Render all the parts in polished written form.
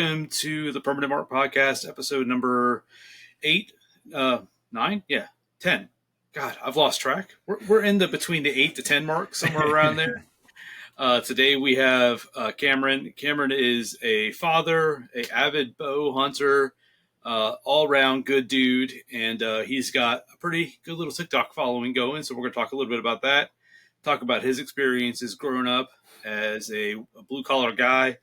welcome to the Permanent Mark Podcast, episode number 8, 9, 10. God, I've lost track. We're in the between the 8 to 10 mark, somewhere around there. Today we have Cameron. Cameron is a father, a avid bow hunter, all-round good dude, and he's got a pretty good little TikTok following going. So we're going to talk a little bit about that. Talk about his experiences growing up as a blue-collar guy,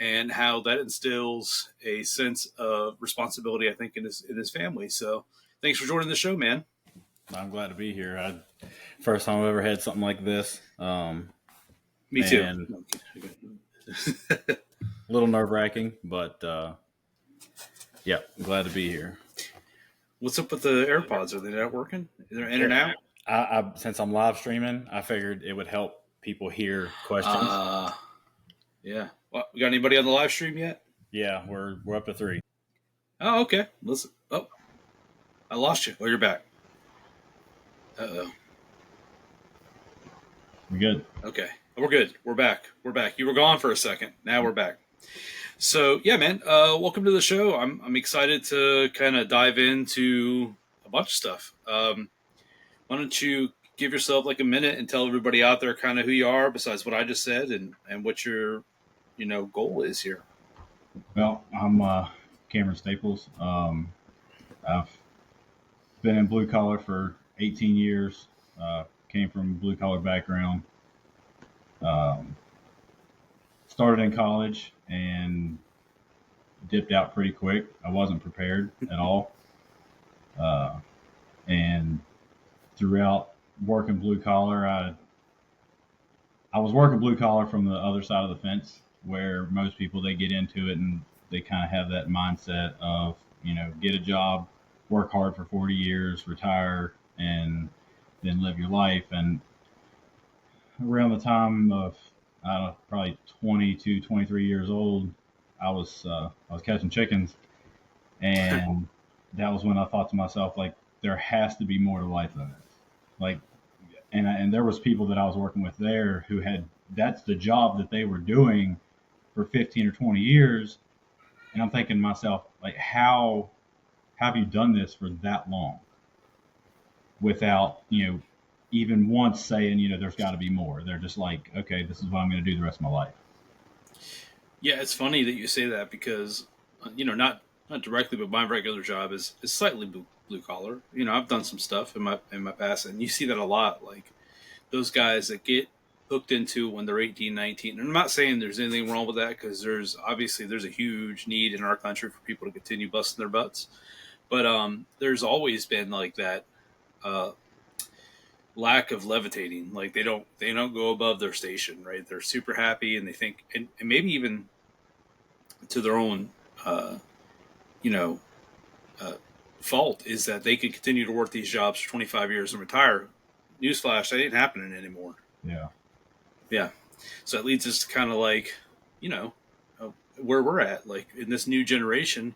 and how that instills a sense of responsibility, I think, in his family. So, thanks for joining the show, man. I'm glad to be here. First time I've ever had something like this. Me too. A little nerve-wracking, but yeah, I'm glad to be here. What's up with the AirPods? Are they not working? Is there in and out? Since I'm live streaming, I figured it would help people hear questions. Yeah. Well, we got anybody on the live stream yet? Yeah, we're up to 3. Oh, okay. Listen. Oh, I lost you. Oh, you're back. Uh-oh. We good? Okay. We're good. We're back. You were gone for a second. Now we're back. So, yeah, man, welcome to the show. I'm excited to kind of dive into a bunch of stuff. Why don't you give yourself like a minute and tell everybody out there kind of who you are besides what I just said and what your, goal is here. Well, I'm Cameron Staples. I've been in blue collar for 18 years. Came from a blue collar background. Started in college and dipped out pretty quick. I wasn't prepared at all. And throughout working blue collar, I was working blue collar from the other side of the fence, where most people, they get into it and they kind of have that mindset of, get a job, work hard for 40 years, retire, and then live your life. And around the time of, I don't know, probably 22, 23 years old, I was catching chickens. And that was when I thought to myself, like, there has to be more to life than this. Like, and there was people that I was working with there who that's the job that they were doing for 15 or 20 years. And I'm thinking to myself, like, how have you done this for that long without, even once saying, there's got to be more? They're just like, okay, this is what I'm going to do the rest of my life. Yeah, it's funny that you say that because, not directly, but my regular job is slightly blue collar. I've done some stuff in my past, and you see that a lot. Like those guys that get hooked into when they're 18, 19. And I'm not saying there's anything wrong with that, because there's a huge need in our country for people to continue busting their butts. But there's always been like that lack of levitating. Like they don't go above their station, right? They're super happy, and they think, and maybe even to their own, fault, is that they could continue to work these jobs for 25 years and retire. Newsflash, that ain't happening anymore. Yeah. So it leads us to kind of like, where we're at, like in this new generation.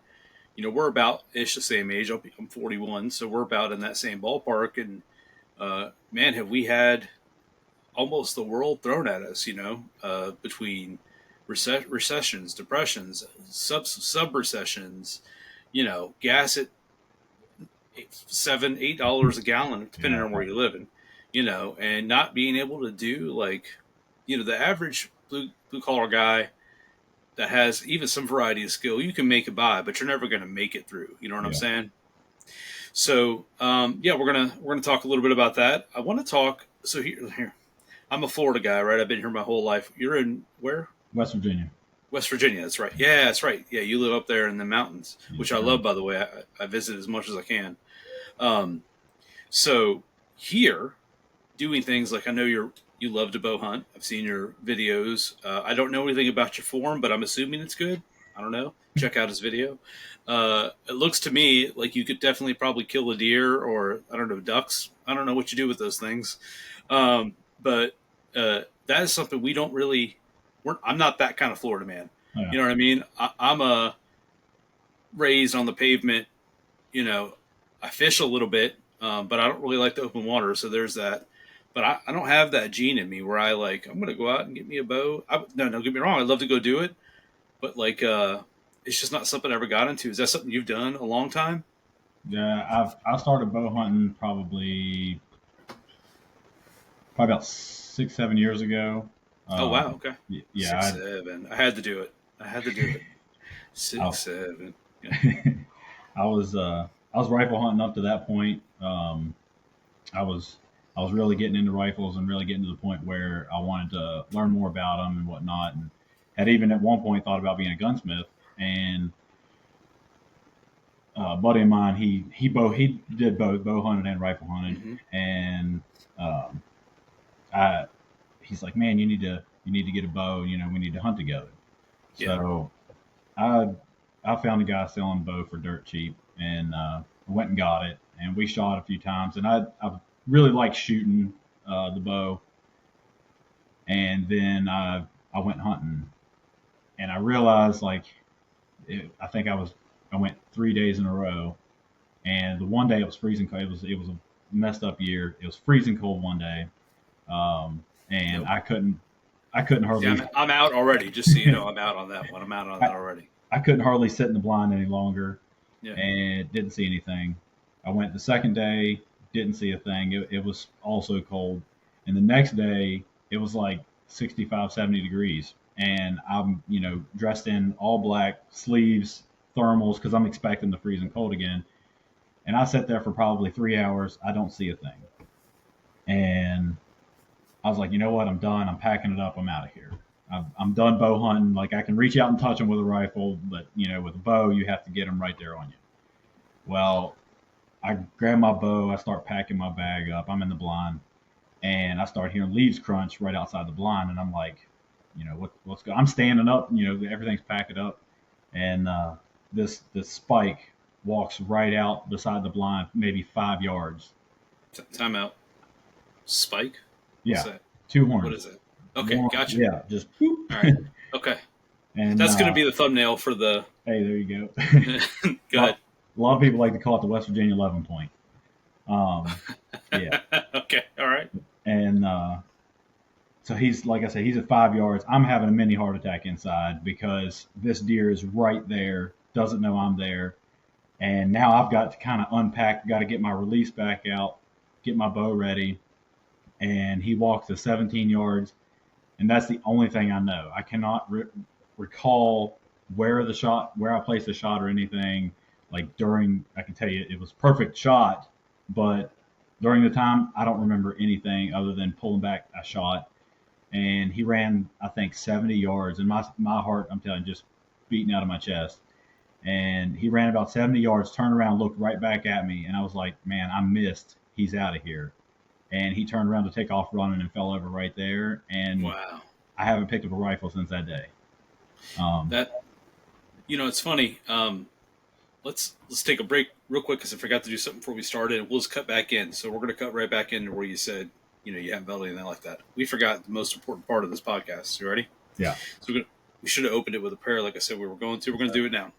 We're about ish the same age. I'm 41, so we're about in that same ballpark. And man, have we had almost the world thrown at us, between recessions, depressions, sub recessions, gas at $7-8 a gallon, depending on where you're living, and not being able to do like, the average blue collar guy that has even some variety of skill, you can make it by, but you're never going to make it through. You know what I'm saying? So, we're gonna talk a little bit about that. I want to talk. So here, I'm a Florida guy, right? I've been here my whole life. You're in where? West Virginia. West Virginia, that's right. Yeah, that's right. Yeah, you live up there in the mountains, which I love, by the way. I visit as much as I can. So here, doing things like, I know you love to bow hunt. I've seen your videos. I don't know anything about your form, but I'm assuming it's good. I don't know. Check out his video. It looks to me like you could definitely probably kill a deer, or, I don't know, ducks. I don't know what you do with those things. But that is something we don't really... I'm not that kind of Florida man. Yeah. You know what I mean? I'm raised on the pavement. I fish a little bit, but I don't really like the open water. So there's that. But I don't have that gene in me where I like, I'm going to go out and get me a bow. No, don't get me wrong. I'd love to go do it. But like, it's just not something I ever got into. Is that something you've done a long time? Yeah, I started bow hunting probably about 6, 7 years ago. Oh wow, okay. Yeah, 6, 7. I had to do it. I had to do it. I, 6, 7. Yeah. I was rifle hunting up to that point. I was I was really getting into rifles and really getting to the point where I wanted to learn more about them and whatnot, and had even at one point thought about being a gunsmith. And a buddy of mine, he did both bow hunting and rifle hunting, Mm-hmm. and um, I he's like, man, you need to get a bow. We need to hunt together. Yeah. So I I found a guy selling a bow for dirt cheap, and went and got it, and we shot a few times, and I really like shooting the bow, and then I went hunting, and I realized like I think I went 3 days in a row, and the one day it was freezing cold. It was a messed up year. It was freezing cold one day, and Yep. I couldn't Yeah, hardly I'm out already. Just so you know, I'm out on that one. I'm out on that I, already. I couldn't hardly sit in the blind any longer, Yeah. and didn't see anything. I went the second day, didn't see a thing. It was also cold. And the next day, it was like 65, 70 degrees. And I'm, dressed in all black, sleeves, thermals, because I'm expecting the freezing cold again. And I sat there for probably 3 hours. I don't see a thing. And I was like, you know what? I'm done. I'm packing it up. I'm out of here. I'm done bow hunting. Like I can reach out and touch them with a rifle, but with a bow, you have to get them right there on you. Well, I grab my bow. I start packing my bag up. I'm in the blind, and I start hearing leaves crunch right outside the blind, and I'm like, what's going? I'm standing up. Everything's packed up, and this spike walks right out beside the blind, maybe 5 yards. Time out. Spike. What's Yeah, that? two horns. What is it? Okay, One- gotcha. Yeah, just boop. All right. Okay, And that's going to be the thumbnail for the. hey, there you go. Go ahead. A lot of people like to call it the West Virginia 11 point. Yeah, Okay. All right. and so he's like I said, he's at 5 yards. I'm having a mini heart attack inside because this deer is right there, doesn't know I'm there, and now I've got to kind of unpack, got to get my release back out, get my bow ready, and he walks to 17 yards, and that's the only thing I know. I cannot recall where I placed the shot or anything. Like I can tell you it was perfect shot, but during the time, I don't remember anything other than pulling back a shot. And he ran, I think, 70 yards, and my heart, I'm telling you, just beating out of my chest. And he ran about 70 yards, turned around, looked right back at me, and I was like, man, I missed. He's out of here. And he turned around to take off running and fell over right there. And Wow. I haven't picked up a rifle since that day. That. It's funny. Let's take a break real quick because I forgot to do something before we started. We'll just cut back in. So we're going to cut right back into where you said, you haven't felt anything like that. We forgot the most important part of this podcast. You ready? Yeah. So we should have opened it with a prayer, like I said we were going to. We're going to do it now.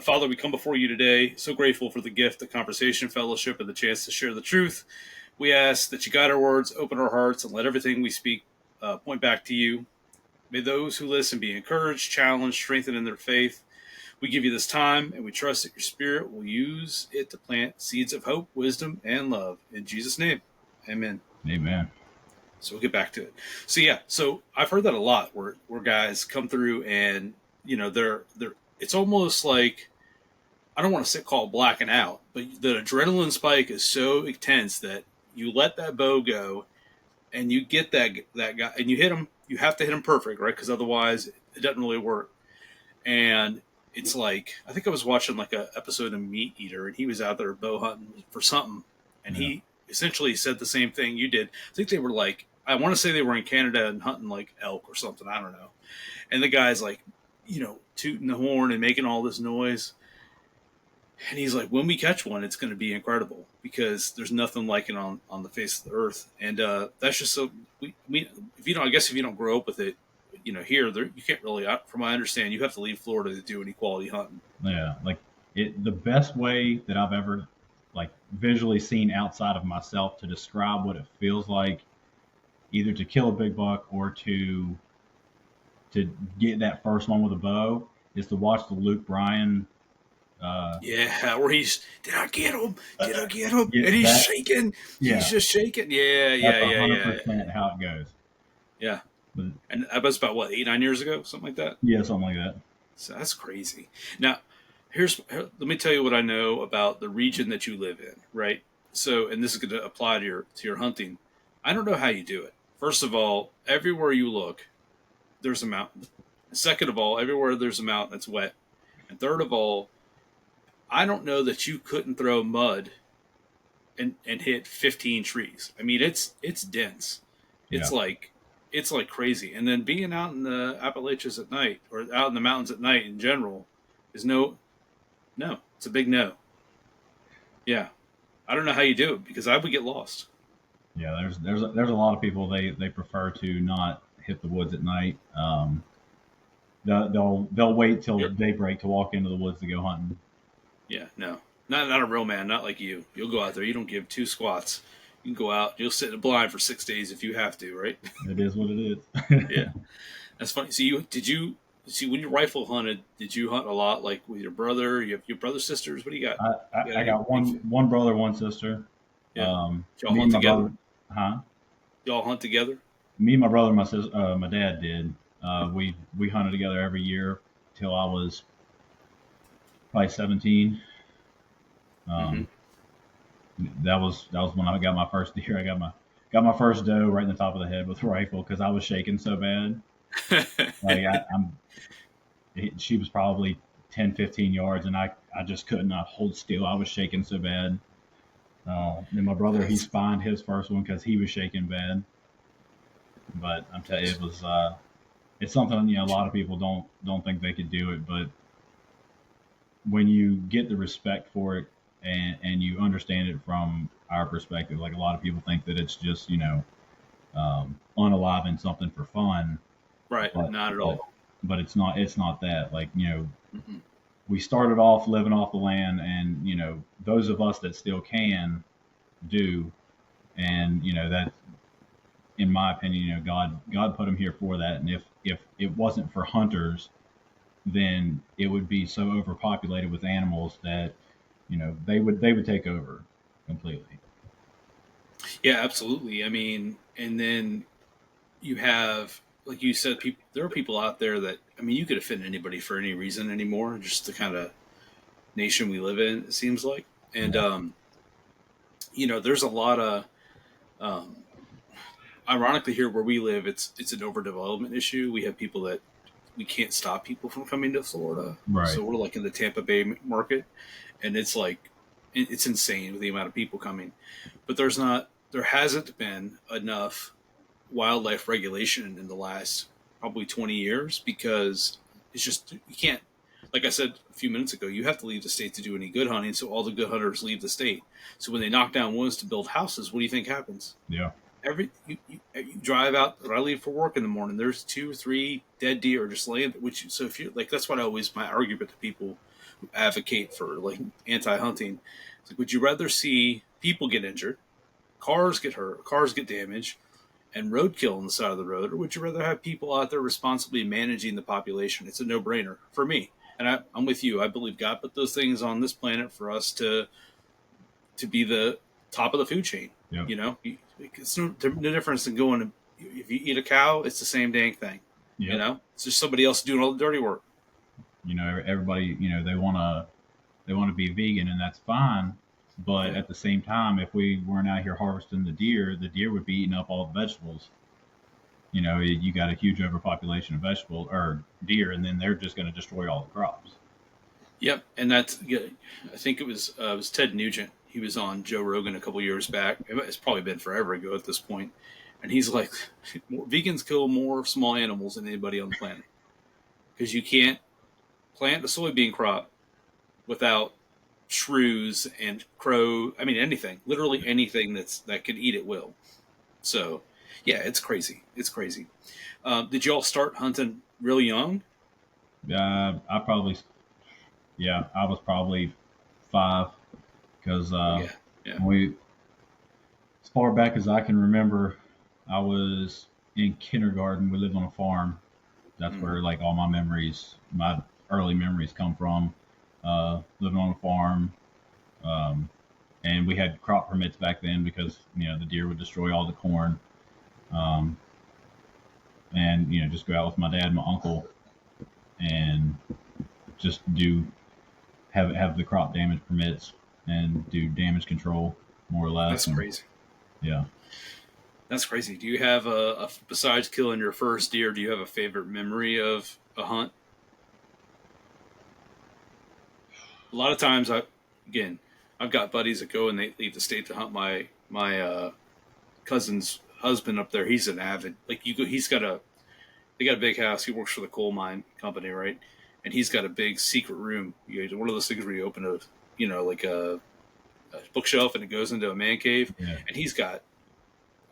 Father, we come before you today, so grateful for the gift, the conversation, fellowship, and the chance to share the truth. We ask that you guide our words, open our hearts, and let everything we speak point back to you. May those who listen be encouraged, challenged, strengthened in their faith. We give you this time, and we trust that your Spirit will use it to plant seeds of hope, wisdom, and love. In Jesus' name, amen. Amen. So we'll get back to it. So I've heard that a lot, where guys come through and they're it's almost like, I don't want to call it blacking out, but the adrenaline spike is so intense that you let that bow go, and you get that guy, and you hit him. You have to hit him perfect, right? Because otherwise, it doesn't really work. And it's like, I think I was watching like a episode of Meat Eater, and he was out there bow hunting for something, and he essentially said the same thing you did. I think they were like, I want to say they were in Canada and hunting like elk or something. I don't know. And the guy's like, tooting the horn and making all this noise. And he's like, when we catch one, it's going to be incredible because there's nothing like it on the face of the earth. And that's just so if you don't grow up with it, here you can't really. From my understanding, you have to leave Florida to do any quality hunting. Yeah, like the best way that I've ever like visually seen outside of myself to describe what it feels like, either to kill a big buck or to get that first one with a bow, is to watch the Luke Bryan. Yeah, where did I get him? Did I get him? Yeah, And he's shaking. Yeah, He's just shaking. Yeah, that's yeah, yeah, yeah. 100% how it goes. Yeah. But, And that was about, what, 8, 9 years ago? Something like that? yeah, something like that. So that's crazy. Now, let me tell you what I know about the region that you live in, right? So, and this is going to apply to your hunting. I don't know how you do it. First of all, everywhere you look, there's a mountain. Second of all, everywhere there's a mountain, it's wet. And third of all, I don't know that you couldn't throw mud and hit 15 trees. I mean, it's dense. It's Yeah. like crazy. And then being out in the Appalachians at night, or out in the mountains at night in general, is no. It's a big no. Yeah, I don't know how you do it, because I would get lost. Yeah, there's a lot of people they prefer to not hit the woods at night. They'll wait till Yep. daybreak to walk into the woods to go hunting. Yeah, no, not a real man, not like you. You'll go out there. You don't give two squats. You can go out. You'll sit in the blind for 6 days if you have to, right? It is what it is. Yeah, that's funny. So when you rifle hunted? Did you hunt a lot, like with your brother? You have your brother, sisters? What do you got? I got one brother, one sister. Yeah. Y'all Me hunt and my together? brother, huh? Y'all hunt together? Me and my brother, and my sister, my dad did. We hunted together every year till I was probably 17. That was when I got my first deer. I got my first doe right in the top of the head with a rifle because I was shaking so bad. Like she was probably 10, 15 yards, and I just could not hold still. I was shaking so bad. Then my brother, he spined his first one because he was shaking bad. But I'm telling you, it was it's something, a lot of people don't think they could do it, but when you get the respect for it and you understand it from our perspective, like a lot of people think that it's just unaliving something for fun. Right, not at all. But it's not that. Like, Mm-mm. we started off living off the land, and those of us that still can do, and that, in my opinion, God put them here for that. And if it wasn't for hunters, then it would be so overpopulated with animals that they would take over completely. Yeah, absolutely. I mean, and then you have, like you said, people. There are people out there that, I mean, you could offend anybody for any reason anymore. Just the kind of nation we live in, it seems like. And there's a lot of, ironically, here where we live, it's an overdevelopment issue. We have people that we can't stop people from coming to Florida. Right. So we're like in the Tampa Bay market, and it's like it's insane with the amount of people coming. But there hasn't been enough wildlife regulation in the last probably 20 years, because it's just, you can't, like I said a few minutes ago, you have to leave the state to do any good hunting. So all the good hunters leave the state. So when they knock down woods to build houses, what do you think happens? Yeah. You drive out. When I leave for work in the morning, there's 2 or 3 dead deer just laying. So if you like, that's what my argument to people who advocate for like anti-hunting. It's like, would you rather see people get injured, cars get hurt, cars get damaged, and roadkill on the side of the road, or would you rather have people out there responsibly managing the population? It's a no-brainer for me, and I'm with you. I believe God put those things on this planet for us to be the top of the food chain. Yep. It's no difference than going. If you eat a cow, it's the same dang thing. Yep. It's just somebody else doing all the dirty work. Everybody, they want to be vegan, and that's fine. But at the same time, if we weren't out here harvesting the deer would be eating up all the vegetables. You got a huge overpopulation of vegetable or deer, and then they're just going to destroy all the crops. Yep, and I think it was Ted Nugent. He was on Joe Rogan a couple years back. It's probably been forever ago at this point, and he's like, vegans kill more small animals than anybody on the planet, because you can't plant a soybean crop without shrews and crow. I mean, anything, literally anything that can eat it will. So, yeah, it's crazy. It's crazy. Did y'all start hunting real young? I was probably 5, because as far back as I can remember, I was in kindergarten. We lived on a farm. That's where like all my memories, my early memories come from. Living on a farm, um, and we had crop permits back then because the deer would destroy all the corn, um, and just go out with my dad and my uncle and just have the crop damage permits and do damage control more or less. That's And crazy. yeah. That's crazy. Do you have besides killing your first deer, do you have a favorite memory of a hunt? A lot of times, I've got buddies that go and they leave the state to hunt. My cousin's husband up there, he's an avid, like, they got a big house. He works for the coal mine company, right? And he's got a big secret room. One of those things where you open like a bookshelf and it goes into a man cave. Yeah. And he's got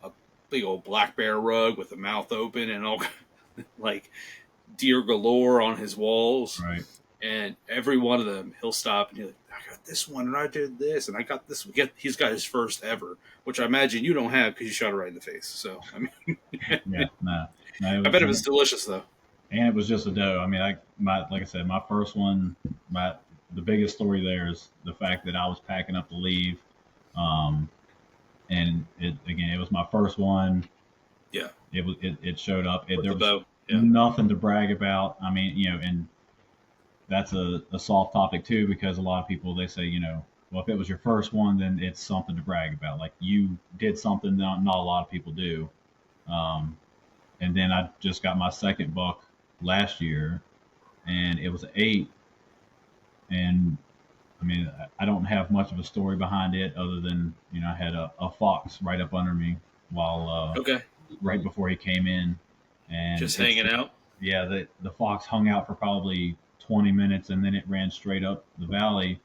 a big old black bear rug with the mouth open and all like deer galore on his walls. Right. And every one of them, he'll stop and he's like, I got this one and I did this and I got this. He's got his first ever, which I imagine you don't have because you shot it right in the face. So, I mean, Yeah. No, I bet it was delicious though. And it was just a doe. I mean, like I said, my first one, the biggest story there is the fact that I was packing up to leave, and it was my first one. Yeah. It showed up. There was bow. Yeah. nothing to brag about. I mean, and that's a soft topic too, because a lot of people, they say, well, if it was your first one, then it's something to brag about. Like you did something that not a lot of people do. And then I just got my second buck last year, and it was 8. And I mean, I don't have much of a story behind it other than I had a fox right up under me while Okay. right before he came in, and Just hanging out. Yeah, the fox hung out for probably 20 minutes, and then it ran straight up the valley,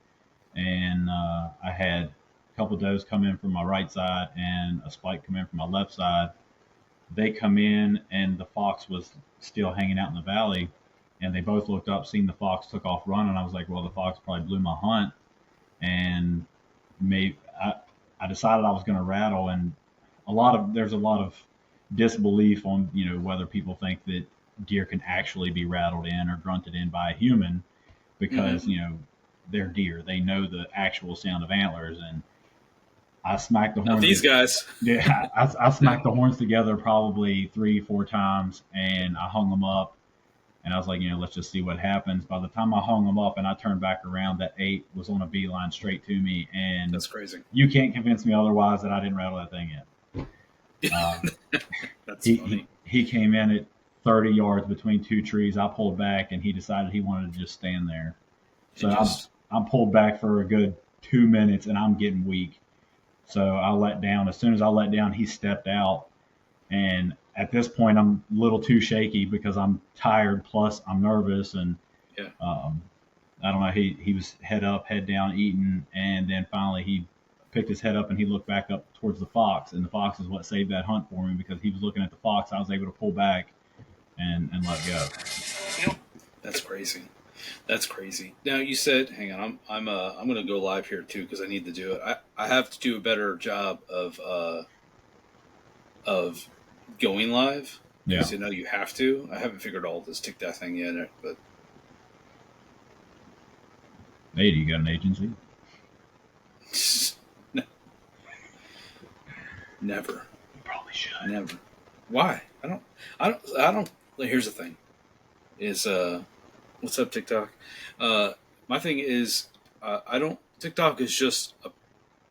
and I had a couple does come in from my right side and a spike come in from my left side. They come in, and the fox was still hanging out in the valley, and they both looked up, seen the fox, took off running. I was like, well, the fox probably blew my hunt, and I decided I was going to rattle, and there's a lot of disbelief on whether people think that deer can actually be rattled in or grunted in by a human, because they're deer, they know the actual sound of antlers. And I smacked the horns. These guys. Yeah, I smacked the horns together probably 3-4 times, and I hung them up. And I was like, let's just see what happens. By the time I hung them up and I turned back around, that 8 was on a beeline straight to me. And that's crazy. You can't convince me otherwise that I didn't rattle that thing in. That's funny. He came in at 30 yards between 2 trees. I pulled back, and he decided he wanted to just stand there. So I'm pulled back for a good 2 minutes, and I'm getting weak. So I let down. As soon as I let down, he stepped out. And at this point, I'm a little too shaky because I'm tired, plus I'm nervous. And yeah. I don't know, he was head up, head down, eating. And then finally he picked his head up and he looked back up towards the fox. And the fox is what saved that hunt for me, because he was looking at the fox. I was able to pull back and let go. That's crazy. That's crazy. Now you said, hang on, I'm going to go live here too because I need to do it. I have to do a better job of going live. Yeah. Because you have to. I haven't figured all this TikTok thing yet, but. Hey, do you got an agency? No. Never. You probably should. Never. Why? I don't. Here's the thing. Is what's up, TikTok? My thing is, TikTok is just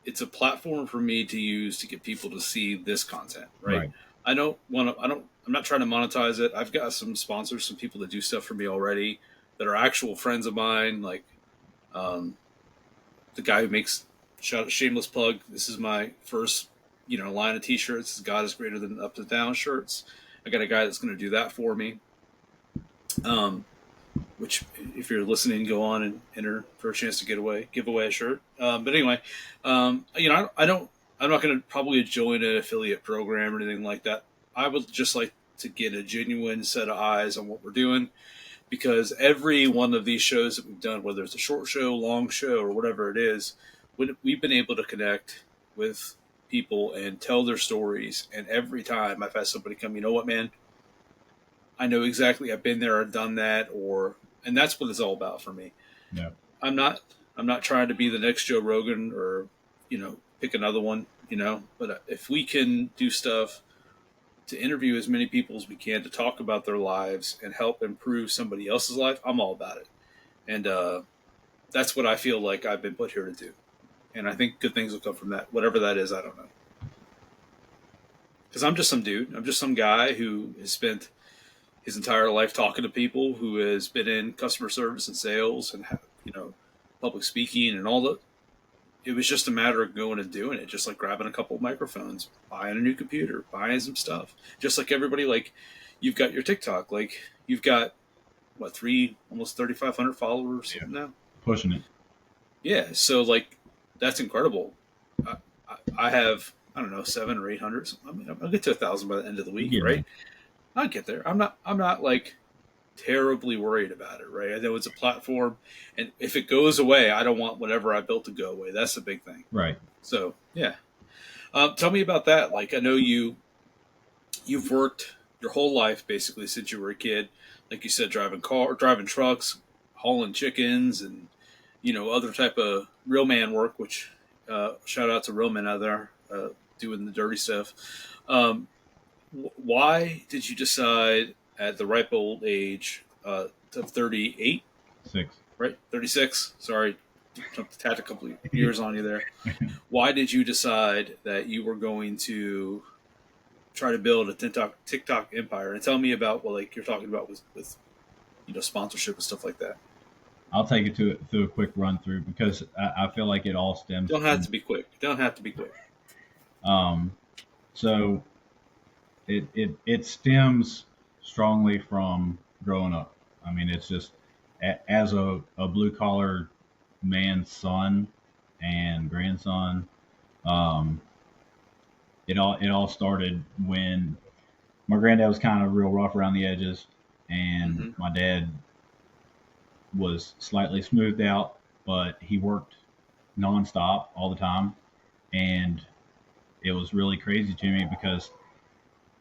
it's a platform for me to use to get people to see this content, right? I'm not trying to monetize it. I've got some sponsors, some people that do stuff for me already that are actual friends of mine, like the guy who makes shameless plug. This is my first, line of t-shirts. God is greater than up to down shirts. I got a guy that's going to do that for me. Which, if you're listening, go on and enter for a chance to give away a shirt. But anyway, I'm not going to probably join an affiliate program or anything like that. I would just like to get a genuine set of eyes on what we're doing, because every one of these shows that we've done, whether it's a short show, long show, or whatever it is, we've been able to connect with people and tell their stories. And every time I've had somebody come, you know what, man? I know exactly. I've been there, I've done that, or and that's what it's all about for me. Yeah. I'm not trying to be the next Joe Rogan or, pick another one, but if we can do stuff to interview as many people as we can to talk about their lives and help improve somebody else's life, I'm all about it. And that's what I feel like I've been put here to do. And I think good things will come from that. Whatever that is, I don't know. Because I'm just some dude. I'm just some guy who has spent his entire life talking to people, who has been in customer service and sales and, public speaking and all that. It was just a matter of going and doing it, just like grabbing a couple of microphones, buying a new computer, buying some stuff. Just like everybody, like, you've got your TikTok, like, you've got, almost 3,500 followers now? Pushing it. Yeah, so, like, that's incredible. I have, I don't know, 700 or 800. I mean, I'll get to 1,000 by the end of the week, right? I'll get there. I'm not like terribly worried about it, right? I know it's a platform, and if it goes away, I don't want whatever I built to go away. That's the big thing. Right. So, yeah. Tell me about that. Like, I know you've worked your whole life basically since you were a kid. Like you said, driving trucks, hauling chickens, and other type of real man work. Which shout out to real men out there doing the dirty stuff. Why did you decide at the ripe old age of 38? 6. Right, 36. Sorry, jumped a couple of years on you there. Why did you decide that you were going to try to build a TikTok empire? And tell me about what you're talking about with sponsorship and stuff like that. I'll take it through a quick run through because I feel like it all stems. Don't have to be quick. So it stems strongly from growing up. I mean, it's just as a blue collar man's son and grandson. It all started when my granddad was kind of real rough around the edges, and my dad was slightly smoothed out, but he worked nonstop all the time, and it was really crazy to me because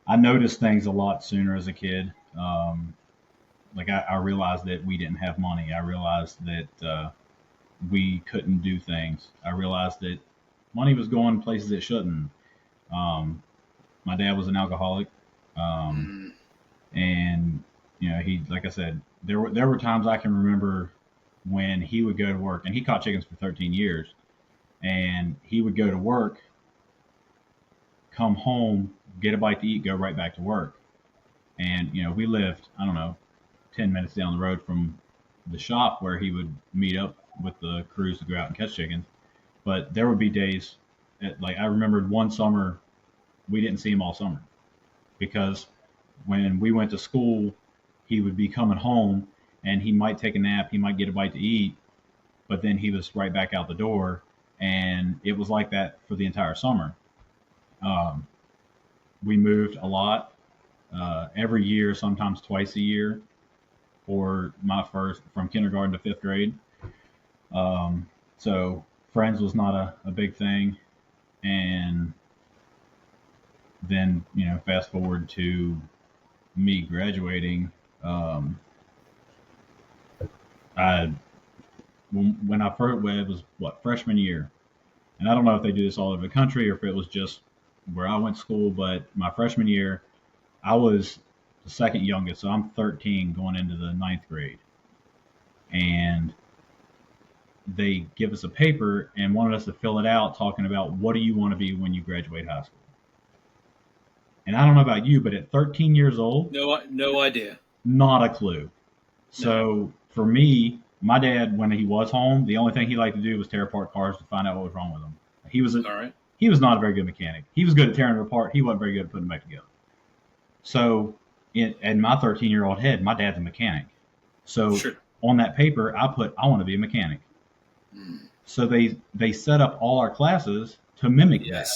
I noticed things a lot sooner as a kid. I realized that we didn't have money. I realized that we couldn't do things. I realized that money was going places it shouldn't. My dad was an alcoholic, and he, like I said, there were times I can remember when he would go to work, and he caught chickens for 13 years, and he would go to work, come home, get a bite to eat, go right back to work. And we lived, I don't know, 10 minutes down the road from the shop where he would meet up with the crews to go out and catch chickens. But there would be days I remembered one summer we didn't see him all summer because when we went to school, he would be coming home and he might take a nap, he might get a bite to eat, but then he was right back out the door. And it was like that for the entire summer. We moved a lot, every year, sometimes twice a year, for from kindergarten to 5th grade. So friends was not a big thing. And then, fast forward to me graduating, when I first, it was freshman year. And I don't know if they do this all over the country or if it was just where I went to school, but my freshman year, I was the second youngest, so I'm 13 going into the 9th grade. And they give us a paper and wanted us to fill it out talking about what do you want to be when you graduate high school. And I don't know about you, but at 13 years old, no idea. Not a clue. So for me, my dad, when he was home, the only thing he liked to do was tear apart cars to find out what was wrong with them. He was not a very good mechanic. He was good at tearing them apart. He wasn't very good at putting them back together. So in my 13-year-old head, my dad's a mechanic. So on that paper, I put, I want to be a mechanic. So they set up all our classes to mimic that.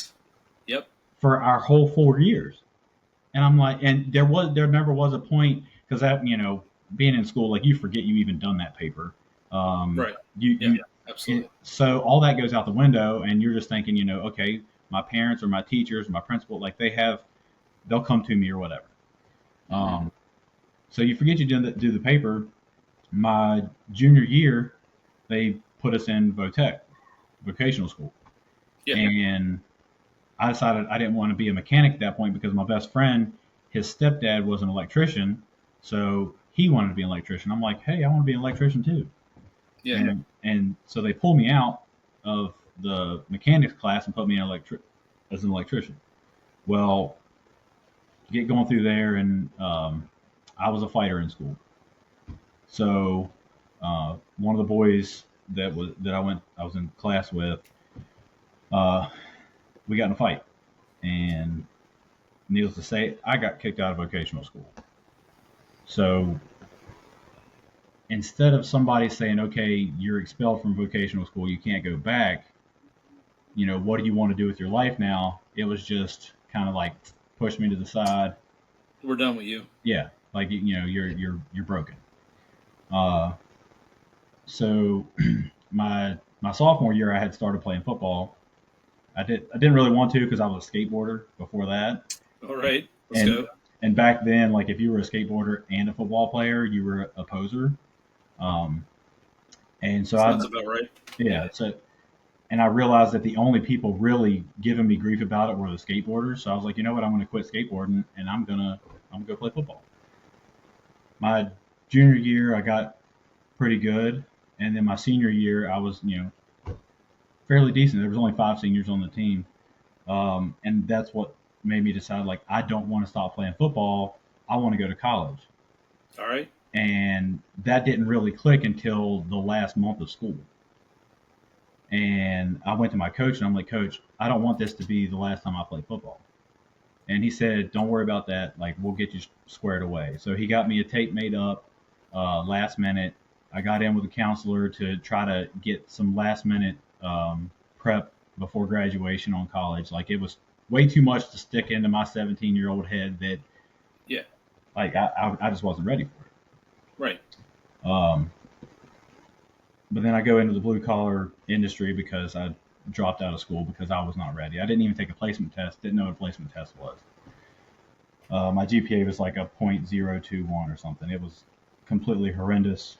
Yep. For our whole 4 years. And I'm like, and there never was a point, because that, being in school, like, you forget you even done that paper. Right. Absolutely. So all that goes out the window, and you're just thinking, okay, my parents or my teachers, my principal, like, they'll come to me or whatever. So you forget you do the paper. my junior year, they put us in Votech, vocational school. Yeah. And I decided I didn't want to be a mechanic at that point because my best friend, his stepdad was an electrician. So he wanted to be an electrician. I'm like, hey, I want to be an electrician too. Yeah. And so they pulled me out of the mechanics class and put me in as an electrician. Well, get going through there, and I was a fighter in school. So one of the boys that I was in class with, we got in a fight, and needless to say, I got kicked out of vocational school. So instead of somebody saying, okay, you're expelled from vocational school, you can't go back, what do you want to do with your life now? It was just kind of like push me to the side. We're done with you. Yeah, like you're broken. So my sophomore year, I had started playing football. I didn't really want to because I was a skateboarder before that. All right, let's go. And back then, like if you were a skateboarder and a football player, you were a poser. And so Sounds about right. Yeah. So, and I realized that the only people really giving me grief about it were the skateboarders. So I was like, you know what? I'm going to quit skateboarding and I'm gonna go play football. My junior year, I got pretty good, and then my senior year, I was fairly decent. There was only 5 seniors on the team, and that's what made me decide like I don't want to stop playing football. I want to go to college. All right. And that didn't really click until the last month of school. And I went to my coach and I'm like, Coach, I don't want this to be the last time I play football. And he said, don't worry about that. Like, we'll get you squared away. So he got me a tape made up last minute. I got in with a counselor to try to get some last minute prep before graduation on college. Like, it was way too much to stick into my 17-year-old head that, yeah, like, I just wasn't ready for it. Right. But then I go into the blue collar industry because I dropped out of school because I was not ready. I didn't even take a placement test. Didn't know what a placement test was. My GPA was like a .021 or something. It was completely horrendous.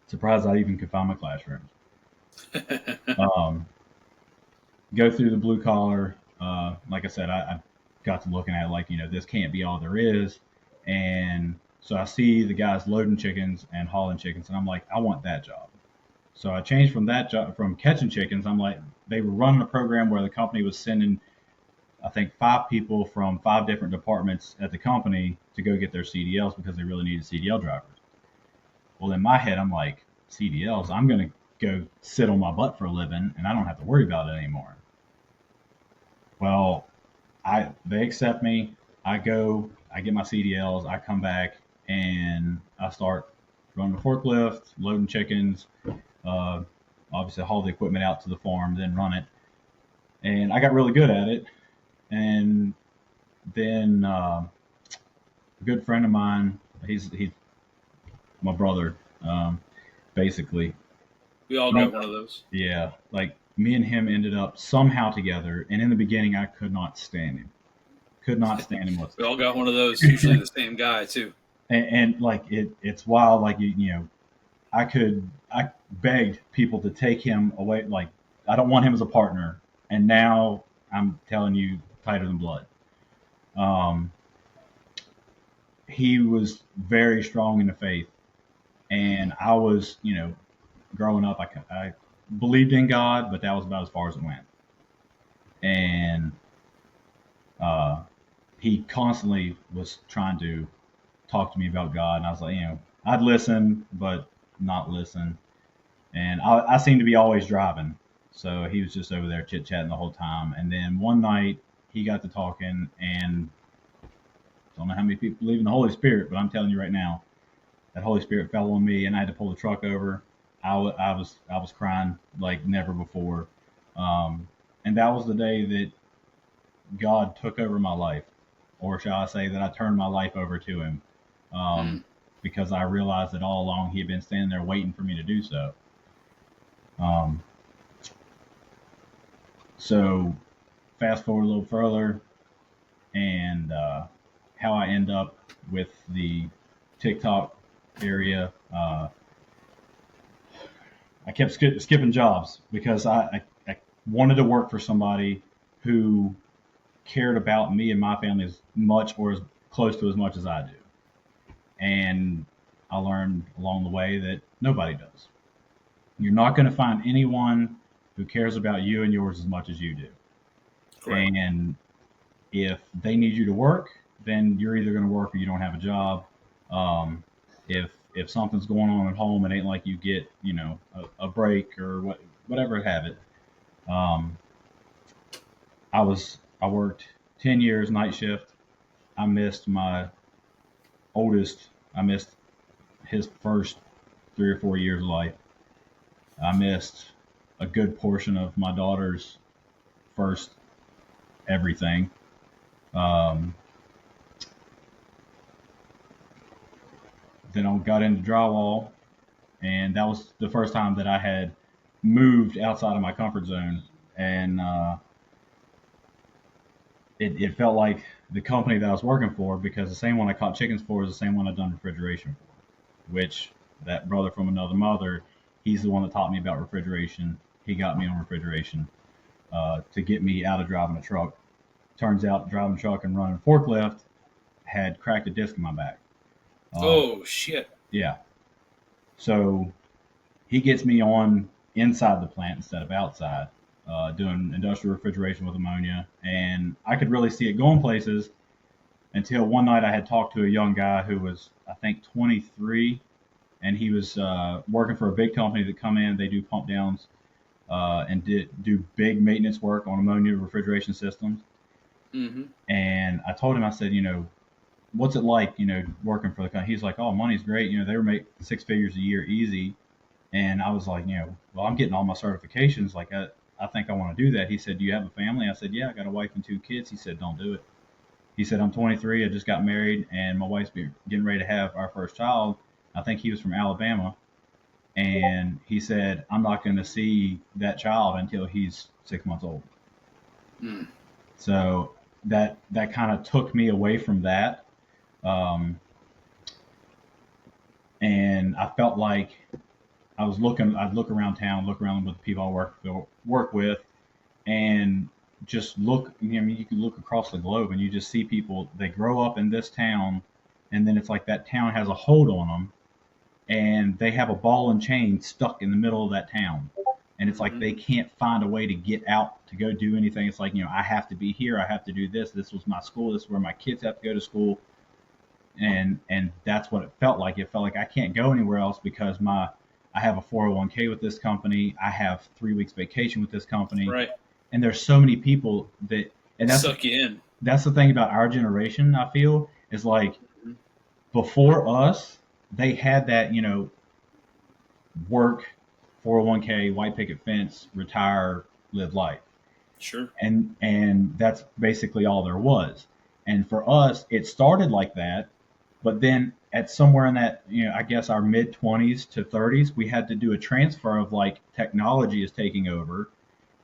Surprised I even could find my classrooms. Go through the blue collar. Like I said, I got to looking at it like, this can't be all there is. And so I see the guys loading chickens and hauling chickens, and I'm like, I want that job. So I changed from that job, from catching chickens. I'm like, they were running a program where the company was sending, I think, 5 people from 5 different departments at the company to go get their CDLs because they really needed CDL drivers. Well, in my head, I'm like, CDLs, I'm going to go sit on my butt for a living, and I don't have to worry about it anymore. Well, they accept me. I go, I get my CDLs, I come back, and I start running the forklift, loading chickens, obviously haul the equipment out to the farm, then run it. And I got really good at it. And then a good friend of mine, he's my brother, basically. We all got one of those. Yeah, like me and him ended up somehow together. And in the beginning, I could not stand him. Could not stand him whatsoever. We all got one of those. Usually the same guy too. And like it's wild. Like I begged people to take him away. Like I don't want him as a partner. And now I'm telling you, tighter than blood. He was very strong in the faith, and I was, growing up, I believed in God, but that was about as far as it went. And he constantly was trying to talk to me about God, and I was like, I'd listen, but not listen. And I seemed to be always driving, so he was just over there chit chatting the whole time. And then one night he got to talking, and I don't know how many people believe in the Holy Spirit, but I'm telling you right now, that Holy Spirit fell on me, and I had to pull the truck over. I was crying like never before, and that was the day that God took over my life, or shall I say that I turned my life over to Him, because I realized that all along He had been standing there waiting for me to do so. So fast forward a little further, and how I end up with the TikTok area. I kept skipping jobs because I wanted to work for somebody who cared about me and my family as much or as close to as much as I do. And I learned along the way that nobody does. You're not going to find anyone who cares about you and yours as much as you do. Correct. And if they need you to work, then you're either going to work or you don't have a job. If something's going on at home, it ain't like you get a break or whatever have it. Um, I worked 10 years night shift. I missed my oldest. I missed his first 3 or 4 years of life. I missed a good portion of my daughter's first everything. Um, then I got into drywall, and that was the first time that I had moved outside of my comfort zone, and it felt like the company that I was working for, because the same one I caught chickens for is the same one I've done refrigeration for, which that brother from another mother, he's the one that taught me about refrigeration. He got me on refrigeration to get me out of driving a truck. Turns out driving a truck and running a forklift had cracked a disc in my back. Oh shit! Yeah. So he gets me on inside the plant instead of outside, doing industrial refrigeration with ammonia. And I could really see it going places until one night I had talked to a young guy who was, I think, 23, and he was working for a big company that come in. They do pump downs and do big maintenance work on ammonia refrigeration systems. Mm-hmm. And I told him, I said, what's it like, working for the company? He's like, oh, money's great. They were making 6 figures a year easy. And I was like, well, I'm getting all my certifications. Like, I think I want to do that. He said, do you have a family? I said, yeah, I got a wife and 2 kids. He said, don't do it. He said, I'm 23. I just got married, and my wife's getting ready to have our first child. I think he was from Alabama. And he said, I'm not going to see that child until he's 6 months old. Mm. So that kind of took me away from that. And I felt like I'd look around town, look around with the people I work with, and just look. You can look across the globe, and you just see people. They grow up in this town, and then it's like that town has a hold on them, and they have a ball and chain stuck in the middle of that town, and it's like they can't find a way to get out to go do anything. It's like, I have to be here. I have to do this. This was my school. This is where my kids have to go to school, and that's what it felt like. It felt like I can't go anywhere else because I have a 401k with this company. I have 3 weeks vacation with this company. Right. And there's so many people and Suck you in. That's the thing about our generation, I feel, is like before us, they had that, work, 401k, white picket fence, retire, live life. Sure. And that's basically all there was. And for us, it started like that, but then at somewhere in that, I guess our mid 20s to 30s, we had to do a transfer of like technology is taking over,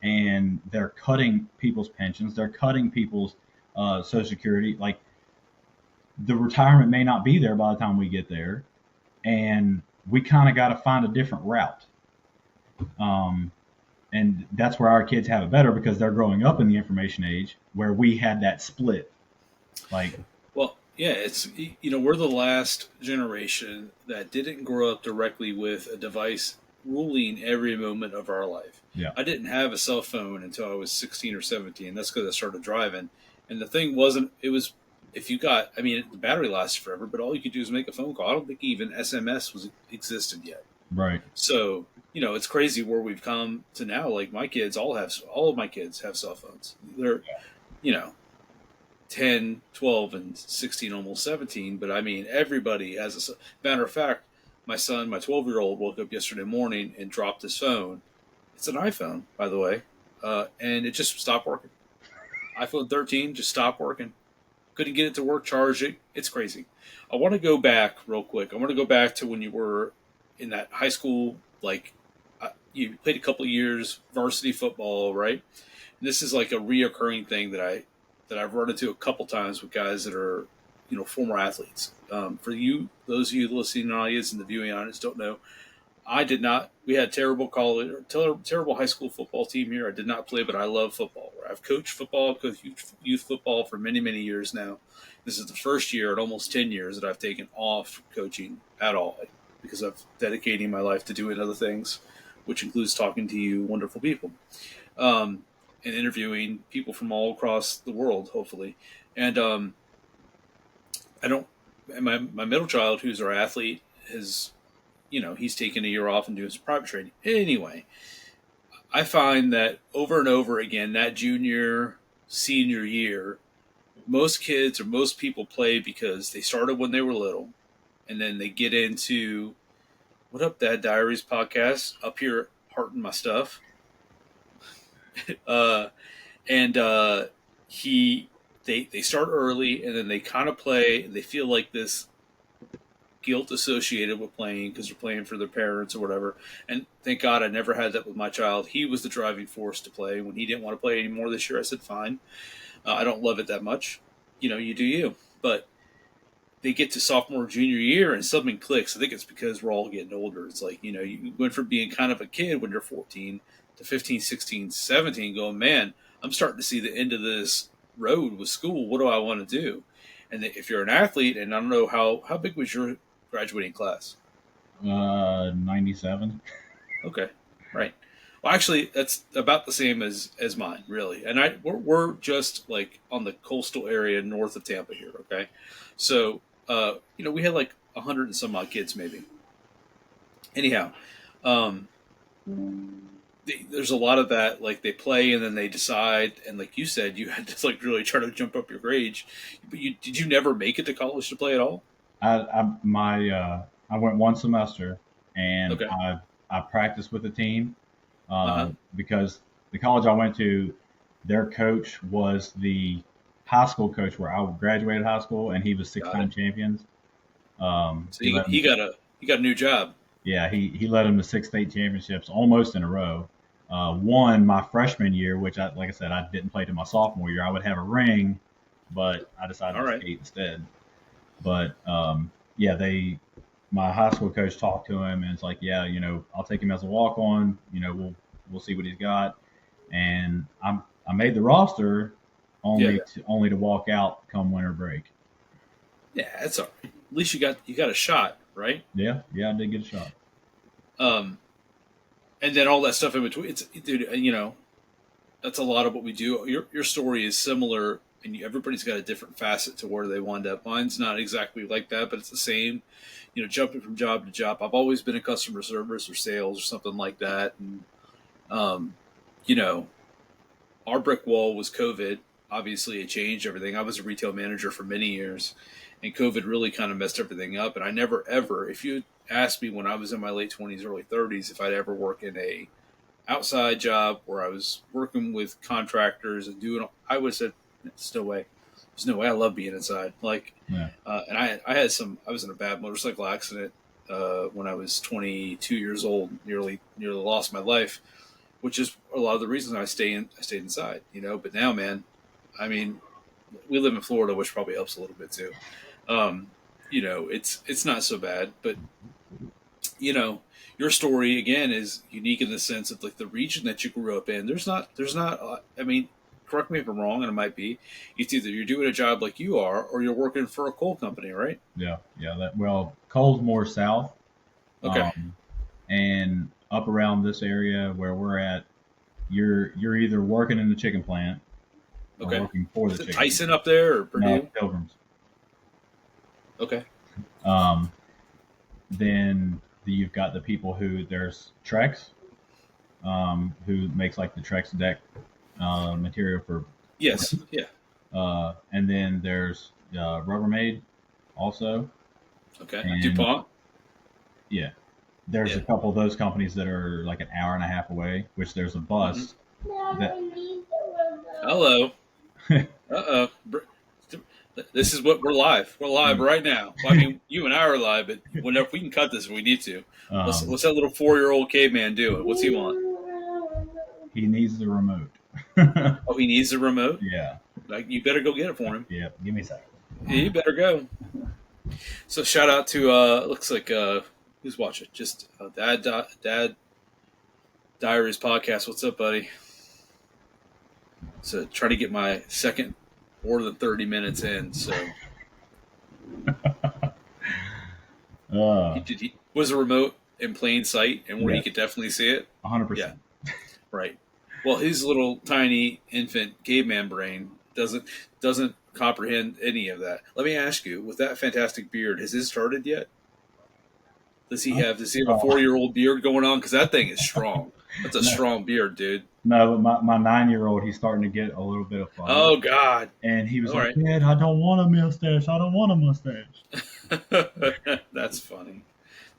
and they're cutting people's pensions, they're cutting people's Social Security. Like the retirement may not be there by the time we get there, and we kind of got to find a different route. And that's where our kids have it better because they're growing up in the information age where we had that split. Like, well, yeah, it's we're the last generation that didn't grow up directly with a device ruling every moment of our life. Yeah. I didn't have a cell phone until I was 16 or 17. That's because I started driving, and the thing wasn't. It was if you got. I mean, the battery lasted forever, but all you could do is make a phone call. I don't think even SMS existed yet. Right. So it's crazy where we've come to now. Like all of my kids have cell phones. They're 10, 12, and 16, almost 17. But I mean, everybody has a matter of fact. My son, my 12-year-old, woke up yesterday morning and dropped his phone. It's an iPhone, by the way, and it just stopped working. iPhone 13 just stopped working. Couldn't get it to work, charge it. It's crazy. I want to go back real quick. I want to go back to when you were in that high school, like you played a couple of years varsity football, right? And this is like a reoccurring thing that I've run into a couple times with guys that are former athletes. For you, those of you listening in the audience and the viewing audience don't know, I did not. We had terrible college, terrible high school football team here. I did not play, but I love football. I've coached football, I've coached youth football for many, many years now. This is the first year in almost 10 years that I've taken off coaching at all because I'm dedicating my life to doing other things, which includes talking to you wonderful people and interviewing people from all across the world, hopefully. And I don't. And my middle child, who's our athlete, has he's taken a year off and doing some private training. Anyway, I find that over and over again, that junior, senior year, most kids or most people play because they started when they were little, and then they get into What Up Dad Diaries podcast up here, hearting my stuff. They start early, and then they kind of play. They feel like this guilt associated with playing because they're playing for their parents or whatever. And thank God I never had that with my child. He was the driving force to play. When he didn't want to play anymore this year, I said, fine. I don't love it that much. You do you. But they get to sophomore, junior year, and something clicks. I think it's because we're all getting older. It's like, you went from being kind of a kid when you're 14 to 15, 16, 17, going, man, I'm starting to see the end of this road with school. What do I want to do? And if you're an athlete, and I don't know how big was your graduating class? 97. Okay, right. Well, actually, that's about the same as mine, really. And we're just like on the coastal area north of Tampa here. Okay, so we had like 100 and some odd kids, maybe. Anyhow, there's a lot of that. Like they play and then they decide, and like you said, you had to like really try to jump up your grades. But did you never make it to college to play at all? I went one semester, and Okay. I practiced with the team because the college I went to, their coach was the high school coach where I graduated high school, and he was six-time champions. So he got a new job. Yeah, he led them to 6 state championships almost in a row. Won my freshman year, which like I said, I didn't play to my sophomore year. I would have a ring, but I decided to skate instead. But my high school coach talked to him, and it's like, yeah, I'll take him as a walk on. We'll see what he's got. And I made the roster only to walk out come winter break. Yeah, that's all right. At least you got a shot, right? Yeah, I did get a shot. And then all that stuff in between. It's, dude, that's a lot of what we do. Your story is similar, and everybody's got a different facet to where they wind up. Mine's not exactly like that, but it's the same. Jumping from job to job. I've always been in customer service or sales or something like that, and our brick wall was COVID. Obviously, it changed everything. I was a retail manager for many years, and COVID really kind of messed everything up. And I never ever, if you asked me when I was in my late 20s, early 30s, if I'd ever work in a outside job where I was working with contractors and I would have said, there's no way. There's no way. I love being inside. And I was in a bad motorcycle accident when I was 22 years old, nearly lost my life, which is a lot of the reasons I stayed inside, But now, man, I mean, we live in Florida, which probably helps a little bit too. It's not so bad, but your story again is unique in the sense of like the region that you grew up in. There's not. I mean, correct me if I'm wrong, and it might be. It's either you're doing a job like you are, or you're working for a coal company, right? Yeah. Coal's more south. Okay. And up around this area where we're at, you're either working in the chicken plant. Okay. Working for the Is it chicken Tyson up there or Purdue? No, Pilgrims. Okay. Then you've got the people there's Trex, who makes like the Trex deck material for. Yes. Yeah. And then there's Rubbermaid also. Okay. And, DuPont. Yeah. There's a couple of those companies that are like an hour and a half away, which there's a bus. Hello. Uh-oh. This is what we're live. We're live right now. Well, I mean, you and I are live, but whenever we can cut this if we need to. What's that little 4-year-old caveman doing? What's he want? He needs the remote. Oh, he needs the remote? Yeah. Like, you better go get it for him. Yeah. Give me a second. Yeah, you better go. So shout out to looks like who's watching? Just Dad Diaries podcast. What's up, buddy? So try to get my second more than 30 minutes in. So Uh, he was a remote in plain sight and where he yes, could definitely see it. Yeah, 100%. right. Well, his little tiny infant caveman brain doesn't comprehend any of that. Let me ask you, with that fantastic beard, has his started yet? Does he have a Oh, 4-year-old beard going on? Because that thing is strong. That's a no, strong beard, dude. no, but my 9-year-old, he's starting to get a little bit of fuzz. Oh God. And he was All like, right. Dad, I don't want a mustache. I don't want a mustache. That's funny.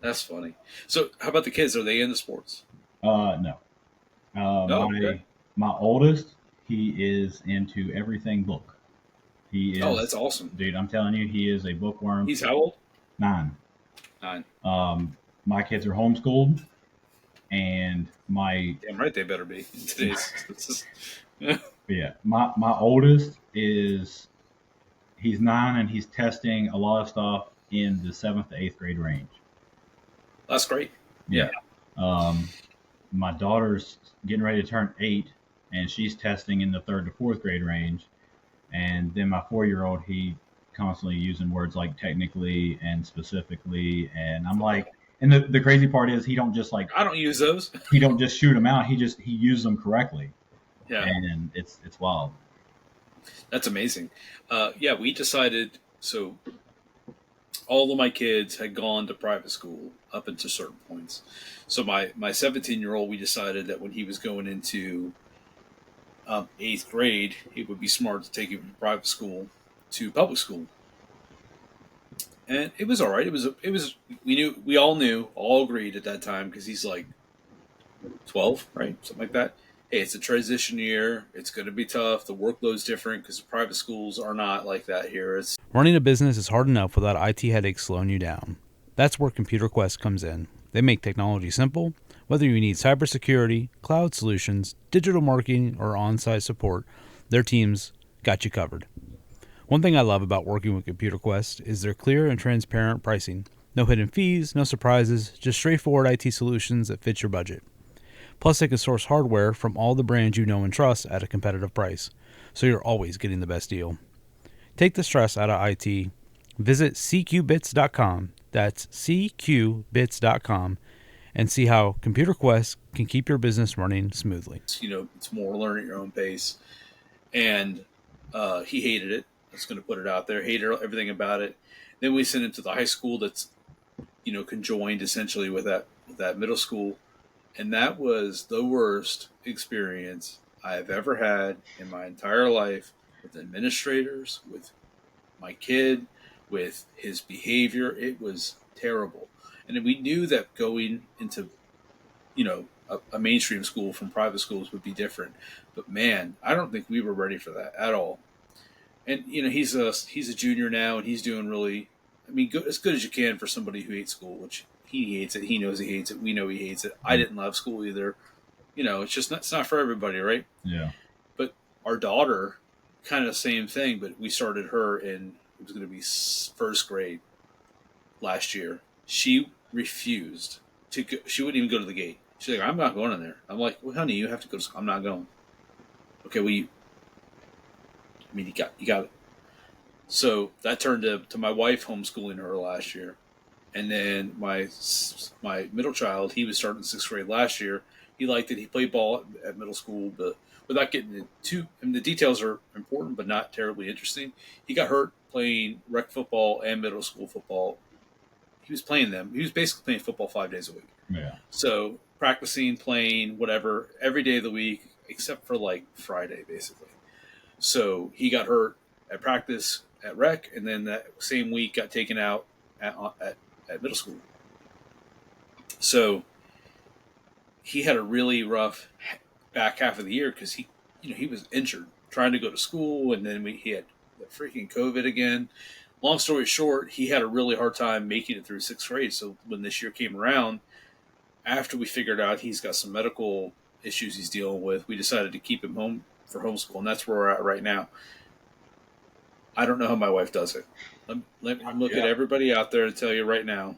That's funny. So, how about the kids? Are they into sports? No. Uh, Oh, okay. my my oldest, he is into everything book. He Oh, that's is, awesome. dude, I'm telling you, he is a bookworm. He's how old? 9. 9. My kids are homeschooled, and my Damn right they better be in today's. Yeah. yeah, my oldest is he's 9 and he's testing a lot of stuff in the 7th to 8th grade range. That's great. Yeah. Yeah. Um, my daughter's getting ready to turn 8, and she's testing in the 3rd to 4th grade range. And then my 4-year-old, he constantly using words like technically and specifically, and I'm like, and the crazy part is I don't use those. he don't just shoot them out. He uses them correctly, Yeah, and it's wild. that's amazing. Yeah, we decided. So all of my kids had gone to private school up until certain points. So my 17-year-old, we decided that when he was going into 8th grade, it would be smart to take him from private school to public school. And it was all right. It was we all knew, all agreed at that time because he's like 12, right? Something like that. Hey, it's a transition year. It's going to be tough. The workload's different because private schools are not like that here. It's Running a business is hard enough without IT headaches slowing you down. That's where Computer Quest comes in. They make technology simple. Whether you need cybersecurity, cloud solutions, digital marketing, or on-site support, their teams got you covered. One thing I love about working with Computer Quest is their clear and transparent pricing. No hidden fees, no surprises, just straightforward IT solutions that fit your budget. Plus, they can source hardware from all the brands you know and trust at a competitive price, so you're always getting the best deal. Take the stress out of IT. Visit cqbits.com. That's cqbits.com and see how Computer Quest can keep your business running smoothly. it's more learn at your own pace. And he hated it. I was going to put it out there. Hated everything about it. Then we sent him to the high school that's conjoined essentially with that middle school, and that was the worst experience I have ever had in my entire life with administrators, with my kid, with his behavior. It was terrible. And we knew that going into, a mainstream school from private schools would be different. But man, I don't think we were ready for that at all. And he's a junior now, and he's doing really, I mean, as good as you can for somebody who hates school, which he hates it. He knows he hates it. We know he hates it. I didn't love school either. It's not for everybody, right? Yeah. But our daughter, kind of the same thing. But we started her in, it was going to be first grade last year. She refused to go. She wouldn't even go to the gate. She's like, I'm not going in there. I'm like, well, honey, you have to go to school. I'm not going. Okay, well, you got it. So that turned to my wife homeschooling her last year, and then my middle child, he was starting 6th grade last year. He liked it. He played ball at middle school, but without getting into, I mean, the details are important, but not terribly interesting. He got hurt playing rec football and middle school football. He was playing them. He was basically playing football 5 days a week. Yeah. So practicing, playing, whatever, every day of the week except for like Friday, basically. So he got hurt at practice at rec, and then that same week got taken out at middle school. So he had a really rough back half of the year because he was injured trying to go to school, and then he had the freaking COVID again. Long story short, he had a really hard time making it through 6th grade. So when this year came around, after we figured out he's got some medical issues he's dealing with, we decided to keep him home for homeschool, and that's where we're at right now. I don't know how my wife does it. Let me look at everybody out there and tell you right now.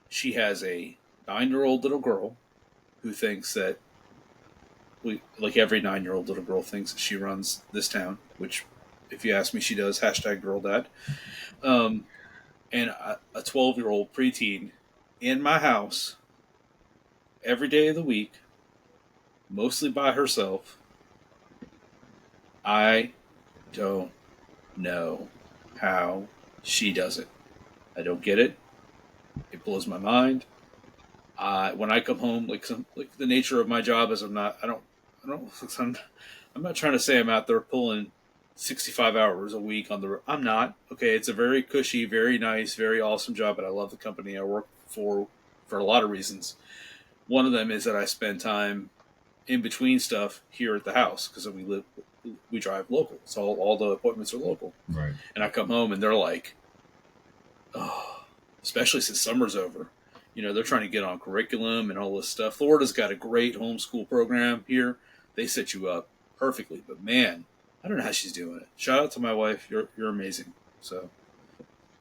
She has a 9-year-old little girl who thinks that like every 9-year-old little girl thinks that she runs this town, which, if you ask me, she does. Hashtag girl dad. And a 12-year-old preteen in my house every day of the week, mostly by herself. I don't know how she does it. I don't get it. It blows my mind. When I come home, like the nature of my job is I'm not trying to say I'm out there pulling 65 hours a week on the. I'm not. Okay, it's a very cushy, very nice, very awesome job, and I love the company I work for a lot of reasons. One of them is that I spend time in between stuff here at the house because we drive local, so all the appointments are local. Right. And I come home and they're like, oh, especially since summer's over. They're trying to get on curriculum and all this stuff. Florida's got a great homeschool program here. They set you up perfectly. But man, I don't know how she's doing it. Shout out to my wife. You're amazing. So,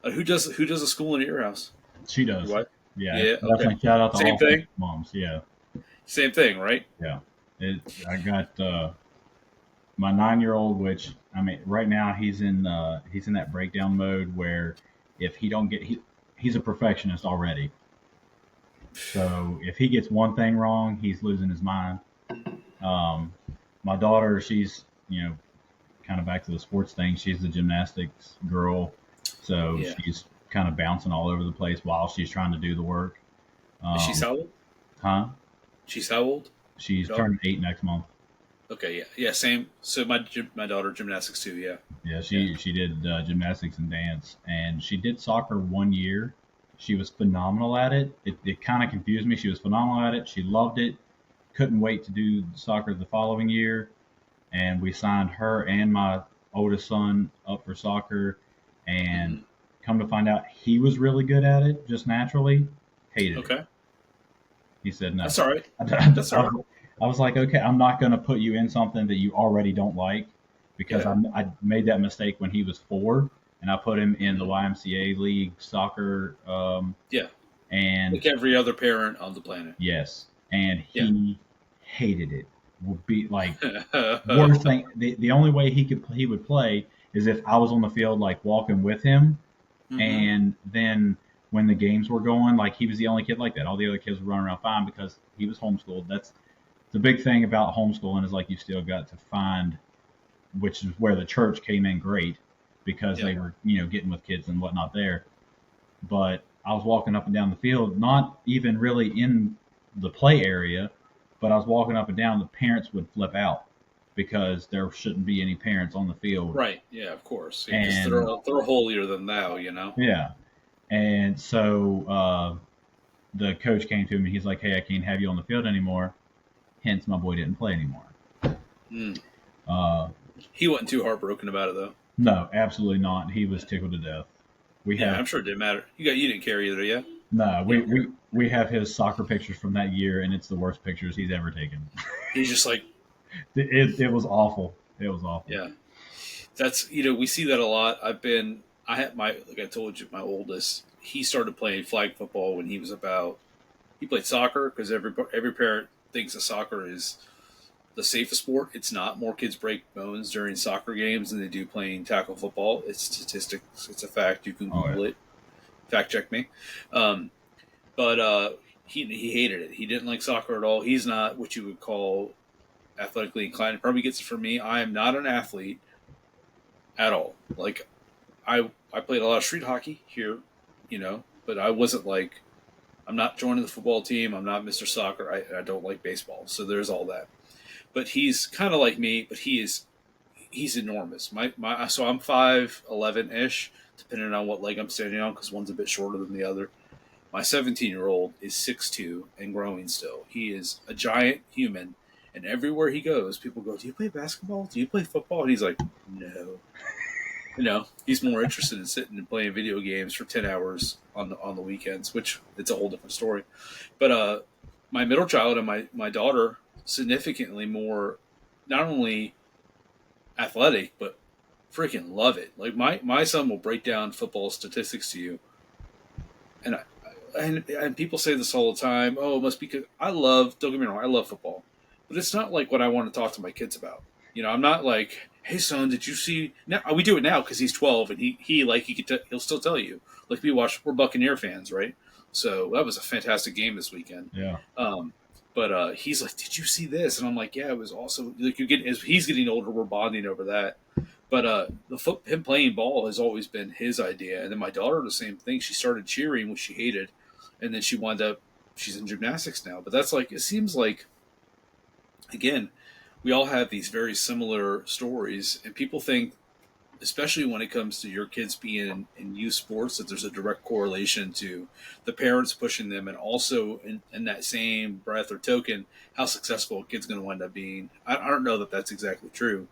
who does the schooling at your house? She does. What? Yeah. Yeah. Definitely Okay. shout out to Same all thing? moms. Yeah. Same thing, right? Yeah. I got my 9-year-old, which right now he's in that breakdown mode where if he don't get he's a perfectionist already. So if he gets one thing wrong, he's losing his mind. My daughter, she's kind of back to the sports thing. She's the gymnastics girl, so Yeah. she's kind of bouncing all over the place while she's trying to do the work. She's how old? Huh? She's how old? She's Daughter? turning 8 next month. Okay, yeah, same. So my daughter gymnastics too. Yeah. Yeah, she did gymnastics and dance, and she did soccer 1 year. She was phenomenal at it. It kind of confused me. She was phenomenal at it. She loved it. Couldn't wait to do soccer the following year, and we signed her and my oldest son up for soccer. And come to find out, he was really good at it, just naturally. Hated it. Okay. He said no. That's all right. That's all right. I was like, okay, I'm not going to put you in something that you already don't like because Yeah. I made that mistake when he was 4, and I put him in the YMCA league soccer. Yeah. And Like every other parent on the planet. yes, and he Yeah. hated it. Would be like worst thing. The only way he would play is if I was on the field, like walking with him, Mhm. and then when the games were going, like he was the only kid like that. All the other kids were running around fine because he was homeschooled. That's the big thing about homeschooling is like you still got to find, which is where the church came in great because they were getting with kids and whatnot there. But I was walking up and down the field, not even really in the play area, but I was walking up and down. The parents would flip out because there shouldn't be any parents on the field. Right. Yeah, of course. Yeah, 'cause And they're holier than thou, yeah, and so the coach came to me. He's like, "Hey, I can't have you on the field anymore." Hence, my boy didn't play anymore. Mm. Uh, He wasn't too heartbroken about it though. no, absolutely not. He was tickled to death. We Yeah, have I'm sure it didn't matter. You didn't care either, yeah? no, we have his soccer pictures from that year, and it's the worst pictures he's ever taken. He's just like, It was awful. It was awful. yeah. That's we see that a lot. I had like I told you, my oldest, he started playing flag football when he was he played soccer because every parent thinks that soccer is the safest sport. It's not. More kids break bones during soccer games than they do playing tackle football. It's statistics. It's a fact. You can Google it. Fact check me. But he hated it. He didn't like soccer at all. He's not what you would call athletically inclined. It probably gets it from me. I am not an athlete at all. Like I played a lot of street hockey here, but I wasn't like, I'm not joining the football team. I'm not Mr. Soccer. I don't like baseball. So there's all that. But he's kind of like me, but he's enormous. So I'm 5'11" ish, depending on what leg I'm standing on, because one's a bit shorter than the other. My 17-year-old is 6'2" and growing still. He is a giant human, and everywhere he goes, people go, "Do you play basketball? Do you play football?" And he's like, "No." He's more interested in sitting and playing video games for 10 hours on the weekends, which it's a whole different story. But my middle child and my daughter, significantly more, not only athletic, but freaking love it. Like my son will break down football statistics to you, and and people say this all the time. Oh, it must be because I love. Don't get me wrong, I love football, but it's not like what I want to talk to my kids about. You know, I'm not like, hey son, did you see? Now we do it now because he's 12 and he'll still tell you. Like we're Buccaneer fans, right? So that was a fantastic game this weekend. Yeah. But he's like, did you see this? And I'm like, yeah, it was also like as he's getting older, we're bonding over that. But him playing ball has always been his idea. And then my daughter, the same thing. She started cheering, which she hated, and then she's in gymnastics now. But that's like, it seems like, again, we all have these very similar stories, and people think, especially when it comes to your kids being in youth sports, that there's a direct correlation to the parents pushing them, and also in that same breath or token, how successful a kid's going to wind up being. I don't know that that's exactly true,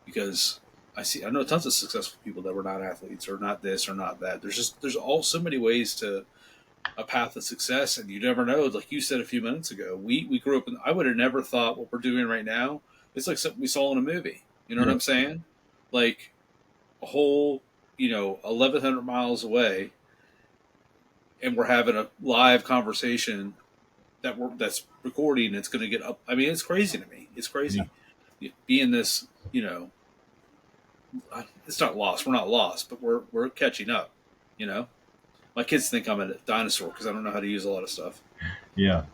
because I know tons of successful people that were not athletes or not this or not that. There's all so many ways to a path of success, and you never know. Like you said a few minutes ago, we grew up, and I would have never thought what we're doing right now. It's like something we saw in a movie. You know what I'm saying? Like a whole, 1,100 miles away, and we're having a live conversation that's recording. And it's going to get up. I mean, it's crazy to me. It's crazy being this. It's not lost. We're not lost, but we're catching up. My kids think I'm a dinosaur because I don't know how to use a lot of stuff. Yeah.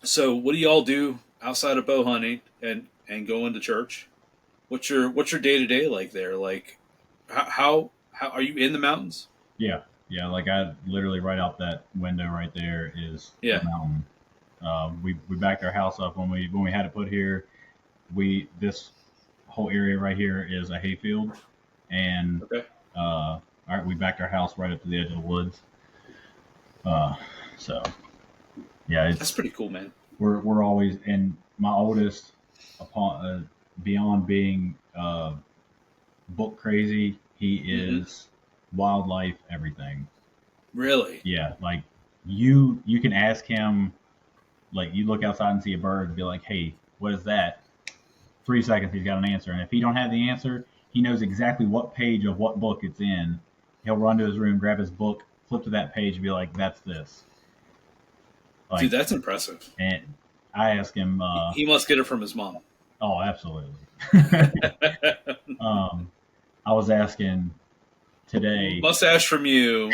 So, what do y'all do outside of bow hunting and going to church? What's your day to day like there? Like, how are you in the mountains? Yeah. Yeah. Like I literally right out that window right there is the mountain. We backed our house up when we had it put here. This whole area right here is a hayfield, and all right, we backed our house right up to the edge of the woods. So yeah, that's pretty cool, man. We're always, and my oldest, upon beyond being book crazy, he is wildlife everything. Really? Yeah, like you can ask him, like you look outside and see a bird and be like, hey, what is that? 3 seconds, he's got an answer, and if he don't have the answer, he knows exactly what page of what book it's in. He'll run to his room, grab his book, flip to that page, and be like, that's this. Like, dude, that's impressive. And I ask him... he must get it from his mom. Oh, absolutely. I was asking today... Mustache from you,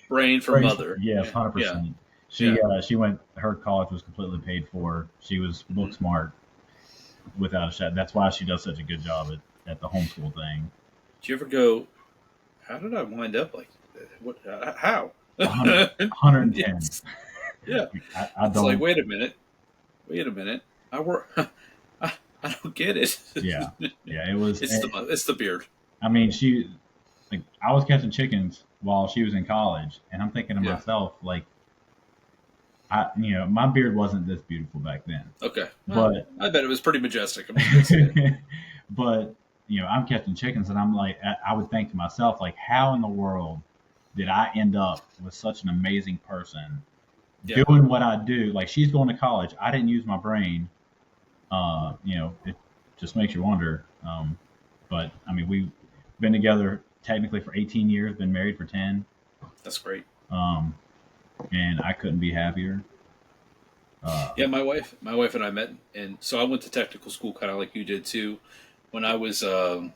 brain from mother. Yeah, 100%. Yeah. She went... Her college was completely paid for. She was book smart, without a shadow. That's why she does such a good job at the homeschool thing. Do you ever go, how did I wind up like that? What? How? 110. Yes. Yeah. I don't. It's like, wait a minute. I work. I don't get it. Yeah. It was. It's the beard. I mean, I was catching chickens while she was in college, and I'm thinking to myself, like, my beard wasn't this beautiful back then. Okay. But I bet it was pretty majestic. But, I'm catching chickens, and I'm like, I would think to myself, like, how in the world did I end up with such an amazing person doing what I do? Like, she's going to college. I didn't use my brain. It just makes you wonder. But, I mean, we've been together technically for 18 years, been married for 10. That's great. And I couldn't be happier. Yeah, my wife and I met, and so I went to technical school, kind of like you did too. When I was at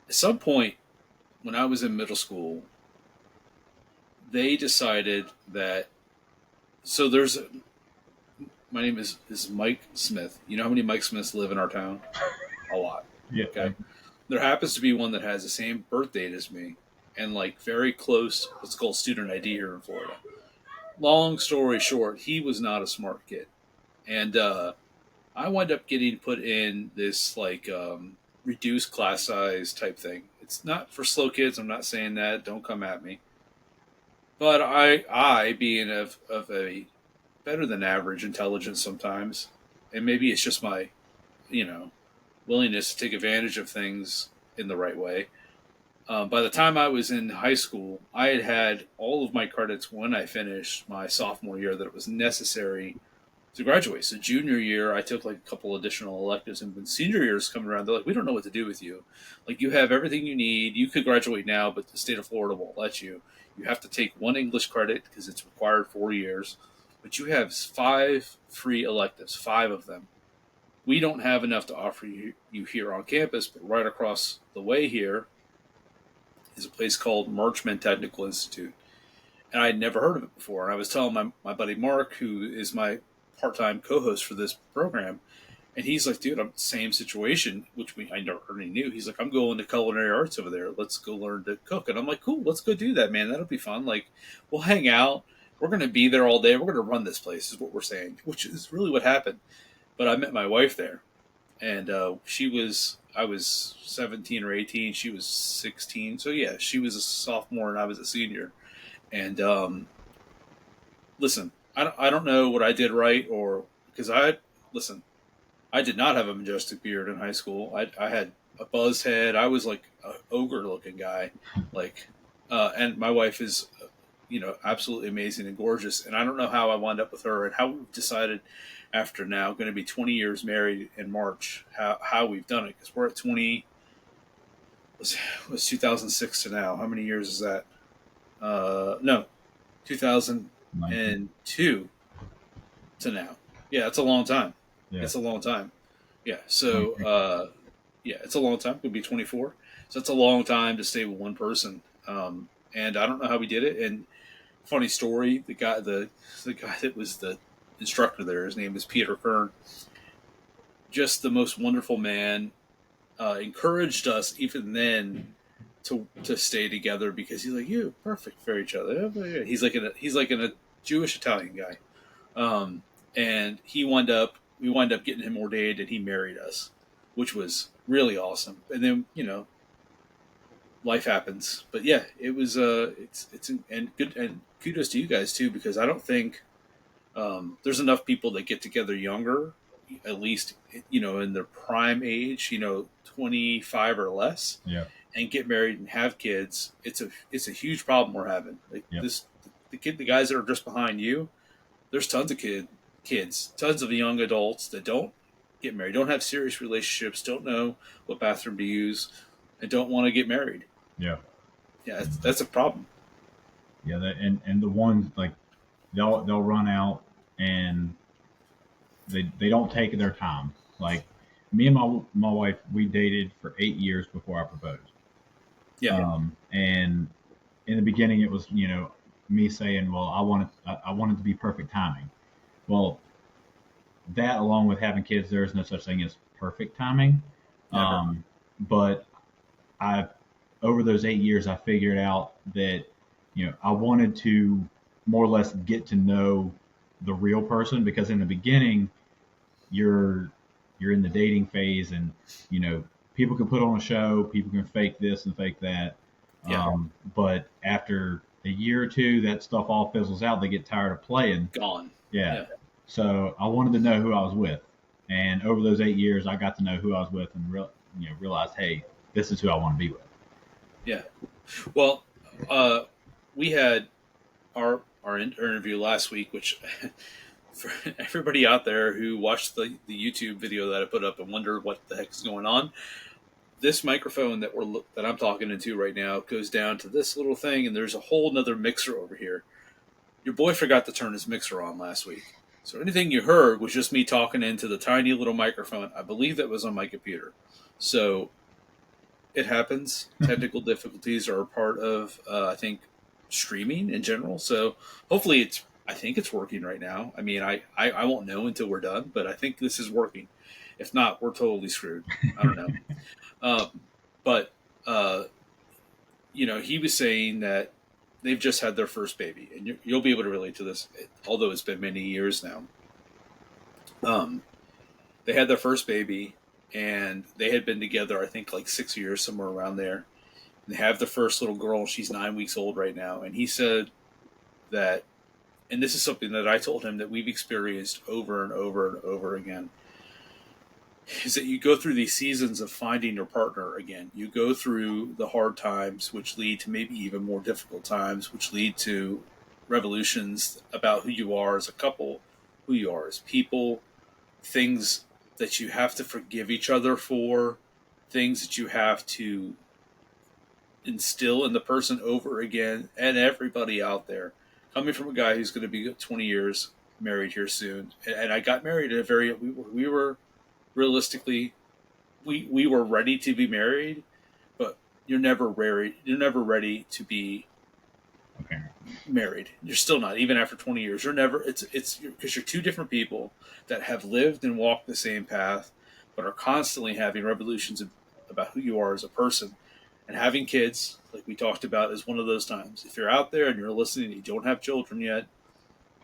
some point when I was in middle school, they decided that. So my name is Mike Smith. You know how many Mike Smiths live in our town? A lot. Yeah. Okay. There happens to be one that has the same birth date as me, and like very close. What's called student ID here in Florida. Long story short, he was not a smart kid, and I wound up getting put in this like reduced class size type thing. It's not for slow kids. I'm not saying that. Don't come at me. But I being of a better than average intelligence sometimes, and maybe it's just my, willingness to take advantage of things in the right way. By the time I was in high school, I had all of my credits when I finished my sophomore year that it was necessary to graduate. So junior year, I took like a couple additional electives, and when senior year is coming around, they're like, "We don't know what to do with you. Like, you have everything you need. You could graduate now, but the state of Florida won't let you. You have to take one English credit because it's required 4 years, but you have 5 free electives, 5 of them. We don't have enough to offer you here on campus, but right across the way here is a place called Marchman Technical Institute." And I'd never heard of it before. And I was telling my buddy Mark, who is my part-time co-host for this program, and he's like, "Dude, I'm same situation," which I never already knew. He's like, "I'm going to culinary arts over there. Let's go learn to cook." And I'm like, "Cool, let's go do that, man. That'll be fun. Like, we'll hang out. We're going to be there all day. We're going to run this place," is what we're saying, which is really what happened. But I met my wife there, and I was 17 or 18. She was 16. So yeah, she was a sophomore and I was a senior. And listen, I don't know what I did right, or because listen, I did not have a majestic beard in high school. I had a buzzed head. I was like an ogre looking guy, like, and my wife is, absolutely amazing and gorgeous. And I don't know how I wound up with her and how we've decided after now going to be 20 years married in March, how we've done it. Because we're at 20, was 2006 to now. How many years is that? No, 2002 to now. Yeah, it's a long time. Yeah. It's a long time. Yeah. So, yeah, it's a long time. It could be 24. So it's a long time to stay with one person. And I don't know how we did it. And funny story, the guy that was the instructor there, his name is Peter Kern. Just the most wonderful man. Encouraged us even then to stay together because he's like, "You're perfect for each other." He's like a Jewish Italian guy, and we wind up getting him ordained, and he married us, which was really awesome. And then life happens, but yeah, it was it's and good, and kudos to you guys too, because I don't think there's enough people that get together younger, at least in their prime age, 25 or less. Yeah. And get married and have kids. It's a huge problem we're having. Like Yep. the guys that are just behind you, there's tons of kids, tons of young adults that don't get married, don't have serious relationships, don't know what bathroom to use, and don't want to get married. Yeah. Yeah, that's a problem. Yeah. And the ones like they'll run out and they don't take their time. Like me and my wife, we dated for 8 years before I proposed. Yeah. And in the beginning, it was me saying, "Well, I wanted to be perfect timing." Well, that along with having kids, there is no such thing as perfect timing. Never. But I over those 8 years, I figured out that I wanted to more or less get to know the real person, because in the beginning, you're in the dating phase, and people can put on a show, people can fake this and fake that. Yeah. But after a year or two, that stuff all fizzles out. They get tired of playing. Gone. Yeah. Yeah. So I wanted to know who I was with, and over those 8 years, I got to know who I was with, and realized, hey, this is who I want to be with. Yeah. Well, we had our interview last week, which for everybody out there who watched the YouTube video that I put up and wonder what the heck is going on, this microphone that I'm talking into right now goes down to this little thing, and there's a whole nother mixer over here. Your boy forgot to turn his mixer on last week, so anything you heard was just me talking into the tiny little microphone. I believe that was on my computer. So it happens. Technical difficulties are a part of, I think, streaming in general. So hopefully I think it's working right now. I mean, I won't know until we're done, but I think this is working. If not, we're totally screwed. I don't know. But he was saying that they've just had their first baby, and you'll be able to relate to this, although it's been many years now. They had their first baby, and they had been together, I think, like 6 years, somewhere around there. And they have the first little girl. She's 9 weeks old right now. And he said that, and this is something that I told him that we've experienced over and over and over again, is that you go through these seasons of finding your partner again. You go through the hard times, which lead to maybe even more difficult times, which lead to revolutions about who you are as a couple. who you are as people, things that you have to forgive each other for, things that you have to instill in the person over again, and everybody out there. Coming from a guy who's going to be 20 years married here soon, and I got married at we were realistically, we were ready to be married, but you're never ready to be Okay. married. You're still not, even after 20 years. You're never. It's because you're two different people that have lived and walked the same path, but are constantly having revolutions about who you are as a person. And having kids, like we talked about, is one of those times. If you're out there and you're listening and you don't have children yet,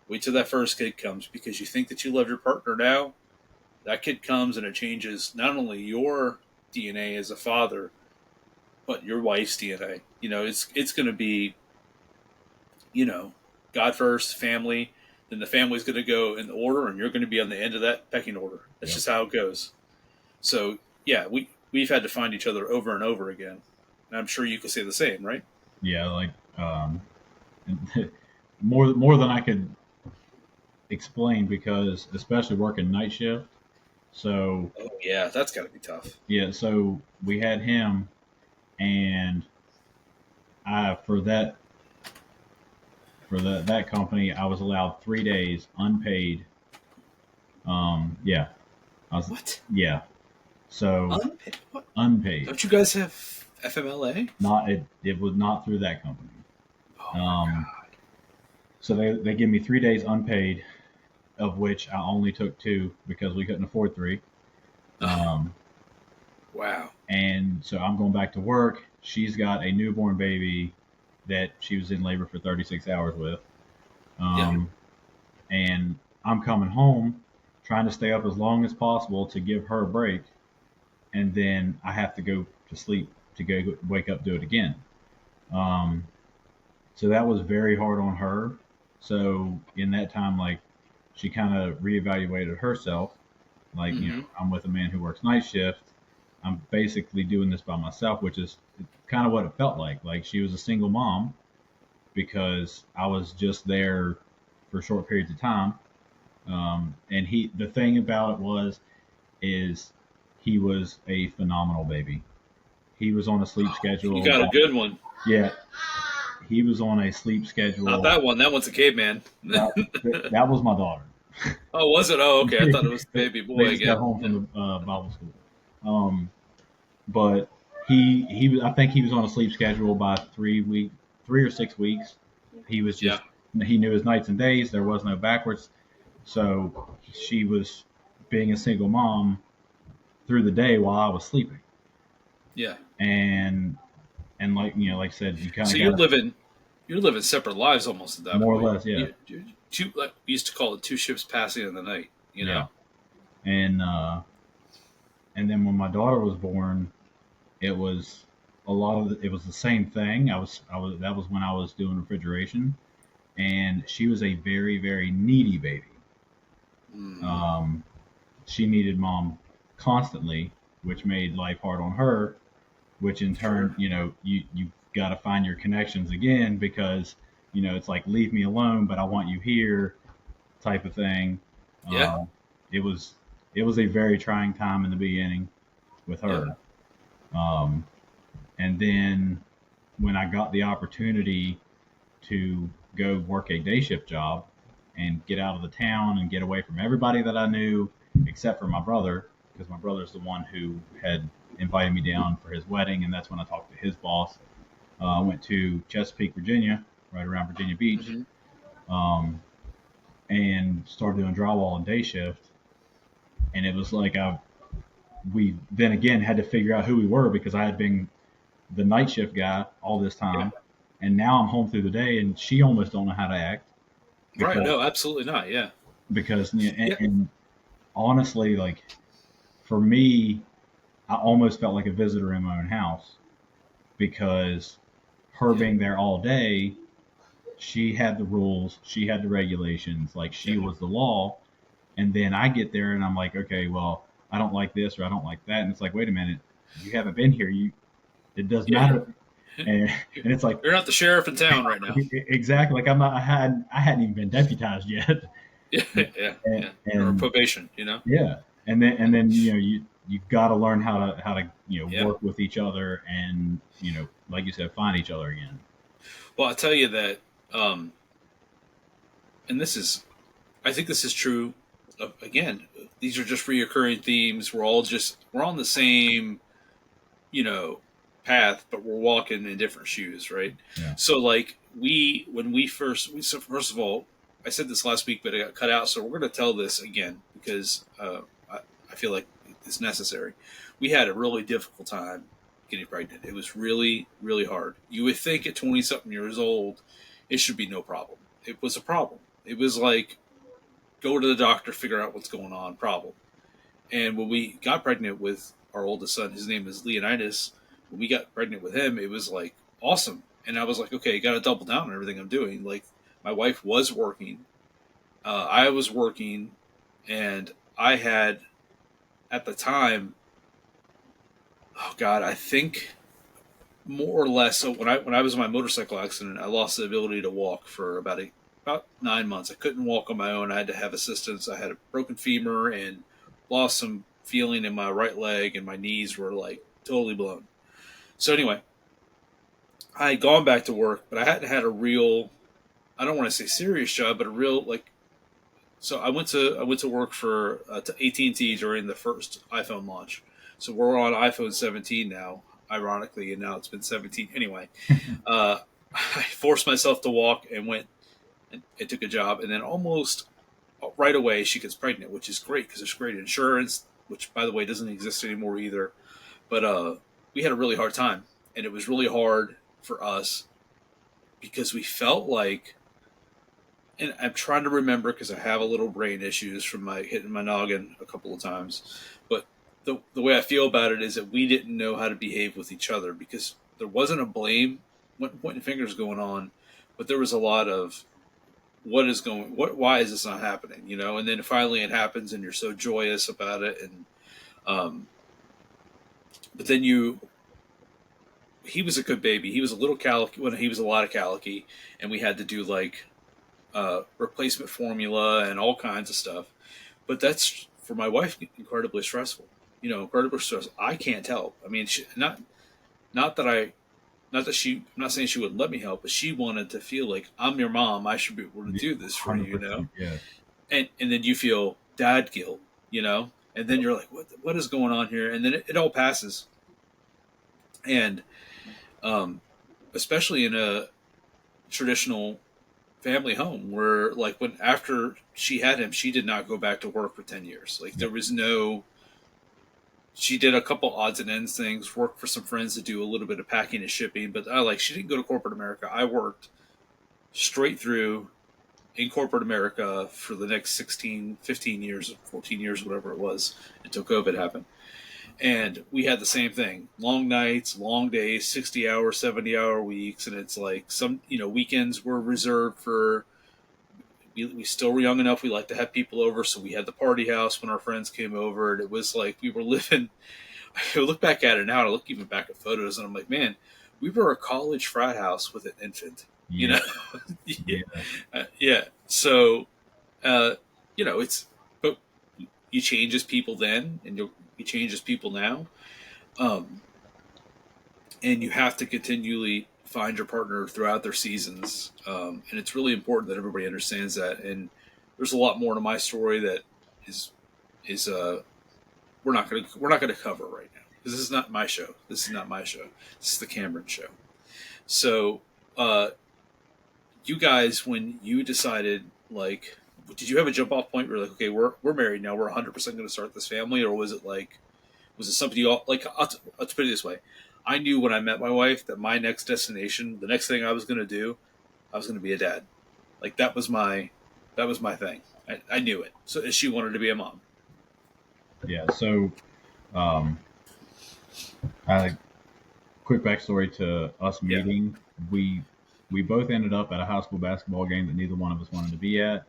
wait till that first kid comes, because you think that you love your partner now. That kid comes and it changes not only your DNA as a father, but your wife's DNA. It's going to be, God first, family, then the family's going to go in order, and you're going to be on the end of that pecking order. That's just how it goes. So, yeah, we've had to find each other over and over again. And I'm sure you could say the same, right? Yeah, like more than I could explain, because especially working night shift. So Oh, yeah, that's got to be tough. yeah, so we had him, and I for that company, I was allowed 3 days unpaid. Yeah, What? yeah. So Unpaid? What? unpaid, Don't you guys have FMLA? not it was not through that company. Oh, my God. So they give me 3 days unpaid, of which I only took 2 because we couldn't afford 3. Wow. And so I'm going back to work. She's got a newborn baby that she was in labor for 36 hours with. And I'm coming home trying to stay up as long as possible to give her a break. And then I have to go to sleep to go wake up, do it again. So that was very hard on her. So in that time, like, she kind of reevaluated herself. Like, I'm with a man who works night shift. I'm basically doing this by myself, which is kind of what it felt like. Like, she was a single mom because I was just there for short periods of time. And the thing about it is he was a phenomenal baby. He was on a sleep schedule. You got a good one. Yeah. He was on a sleep schedule. Not that one. That one's a caveman. That was my daughter. Oh, was it? Oh, okay. I thought it was the baby boy They just again. got home from the Bible school. But he was. I think he was on a sleep schedule by 3 or 6 weeks. He was just. He knew his nights and days. There was no backwards. So she was being a single mom through the day while I was sleeping. Yeah. And like like I said, you kind of. So you're living separate lives almost at that more point. or less, yeah. We used to call it two ships passing in the night. Yeah. And then when my daughter was born, it was it was the same thing. That was when I was doing refrigeration, and she was a very, very needy baby. She needed mom constantly, which made life hard on her, which in turn, you got to find your connections again, because it's like, leave me alone, but I want you here, type of thing. Yeah. It was a very trying time in the beginning with her. And then when I got the opportunity to go work a day shift job and get out of the town and get away from everybody that I knew, except for my brother, because my brother's the one who had invited me down for his wedding, and that's when I talked to his boss. I went to Chesapeake, Virginia, right around Virginia Beach, and started doing drywall and day shift. And it was like we then again had to figure out who we were, because I had been the night shift guy all this time, and now I'm home through the day, and she almost don't know how to act. Right? No, absolutely not. Yeah. Because and honestly, like, for me, I almost felt like a visitor in my own house, because her being there all day, she had the rules, she had the regulations, like, she was the law. And then I get there and I'm like, okay, well, I don't like this or I don't like that. And it's like, wait a minute, you haven't been here. It does matter. And it's like, you're not the sheriff in town right now. Exactly. Like, I hadn't even been deputized yet. Yeah, yeah, and, yeah. Or and probation, you know. yeah, and then you got to learn how to Yeah. work with each other, and like you said, find each other again. Well, I'll tell you that, and I think this is true. Again, these are just reoccurring themes. We're on the same, you know, path, but we're walking in different shoes, right? Yeah. So, like when we so first of all, I said this last week, but it got cut out. So we're going to tell this again because I feel like it's necessary. We had a really difficult time getting pregnant. It was really, really hard. You would think at 20 something years old, it should be no problem. It was a problem. It was like, go to the doctor, figure out what's going on, problem. And when we got pregnant with our oldest son, his name is Leonidas. When we got pregnant with him, it was like awesome. And I was like, okay, got to double down on everything I'm doing. Like, my wife was working, I was working, and I had at the time, oh God, I think more or less. So when I was in my motorcycle accident, I lost the ability to walk for about 9 months. I couldn't walk on my own. I had to have assistance. I had a broken femur and lost some feeling in my right leg, and my knees were like totally blown. So anyway, I had gone back to work, but I hadn't had a real, I don't want to say serious job, but a real like. So I went to work for AT&T during the first iPhone launch. So we're on iPhone 17 now, ironically, and now it's been 17 anyway. I forced myself to walk and went and took a job, and then almost right away she gets pregnant, which is great because there's great insurance, which by the way doesn't exist anymore either. But we had a really hard time, and it was really hard for us because we felt like, and I'm trying to remember because I have a little brain issues from my hitting my noggin a couple of times, but the way I feel about it is that we didn't know how to behave with each other because there wasn't a blame, pointing fingers going on, but there was a lot of why is this not happening, and then finally it happens and you're so joyous about it, and but then he was a good baby. He was a little calicky when he was a lot of calicky, and we had to do like replacement formula and all kinds of stuff. But that's for my wife incredibly stressful. Incredibly stressful. I can't help. I mean, not that she. I'm not saying she wouldn't let me help, but she wanted to feel like I'm your mom. I should be able to do this for you. 100%, yeah. And then you feel dad guilt. And then you're like, what is going on here? And then it all passes. And especially in a traditional family home where like when after she had him, she did not go back to work for 10 years. Like there was she did a couple odds and ends things, worked for some friends to do a little bit of packing and shipping, but she didn't go to corporate America. I worked straight through in corporate America for the next 16, 15 years, 14 years, whatever it was, until COVID happened. And we had the same thing. Long nights, long days, 60-hour, 70-hour weeks. And it's like some, weekends were reserved for, we still were young enough. We liked to have people over. So we had the party house when our friends came over. And it was like we were living, I look back at it now, and I look even back at photos, and I'm like, man, we were a college frat house with an infant, Yeah. Yeah. So, but you change as people then, and you change as people now. And you have to continually find your partner throughout their seasons. And it's really important that everybody understands that. And there's a lot more to my story that is we're not going to cover right now because this is not my show. This is not my show. This is the Cameron show. So, you guys, when you decided, like, did you have a jump off point where you're like, okay, we're married now, we're 100% going to start this family, or was it something you all like? I'll put it this way: I knew when I met my wife that my next destination, the next thing I was going to do, I was going to be a dad. Like that was my thing. I knew it. So she wanted to be a mom. Yeah. So, quick backstory to us meeting. We both ended up at a high school basketball game that neither one of us wanted to be at.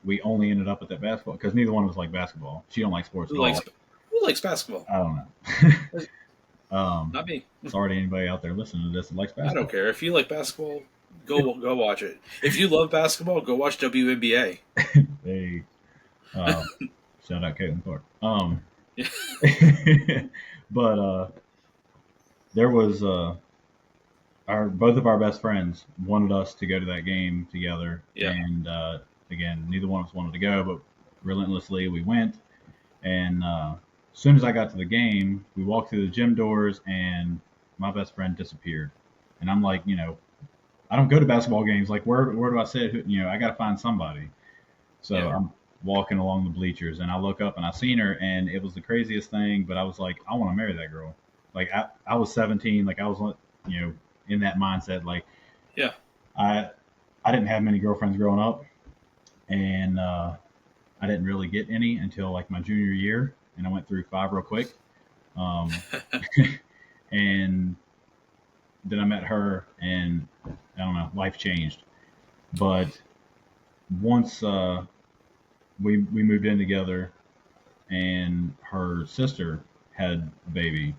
We only ended up at that basketball because neither one of us like basketball. She don't like sports at all. Who likes basketball? I don't know. Not me. Sorry to anybody out there listening to this that likes basketball. I don't care. If you like basketball, Go watch it. If you love basketball, go watch WNBA. They shout out Caitlin Clark. Yeah. But there was our both of our best friends wanted us to go to that game together, Yeah. and again, neither one of us wanted to go, but relentlessly we went. And as soon as I got to the game, we walked through the gym doors, and my best friend disappeared. And I'm like, I don't go to basketball games. Like, where do I sit? I got to find somebody. So Yeah. I'm walking along the bleachers, and I look up, and I seen her, and it was the craziest thing. But I was like, I want to marry that girl. Like, I was 17. Like, I was, in that mindset. Like, Yeah. I didn't have many girlfriends growing up, and I didn't really get any until like my junior year, and I went through 5 real quick. And then I met her, and I don't know, life changed. But once we moved in together, and her sister had a baby,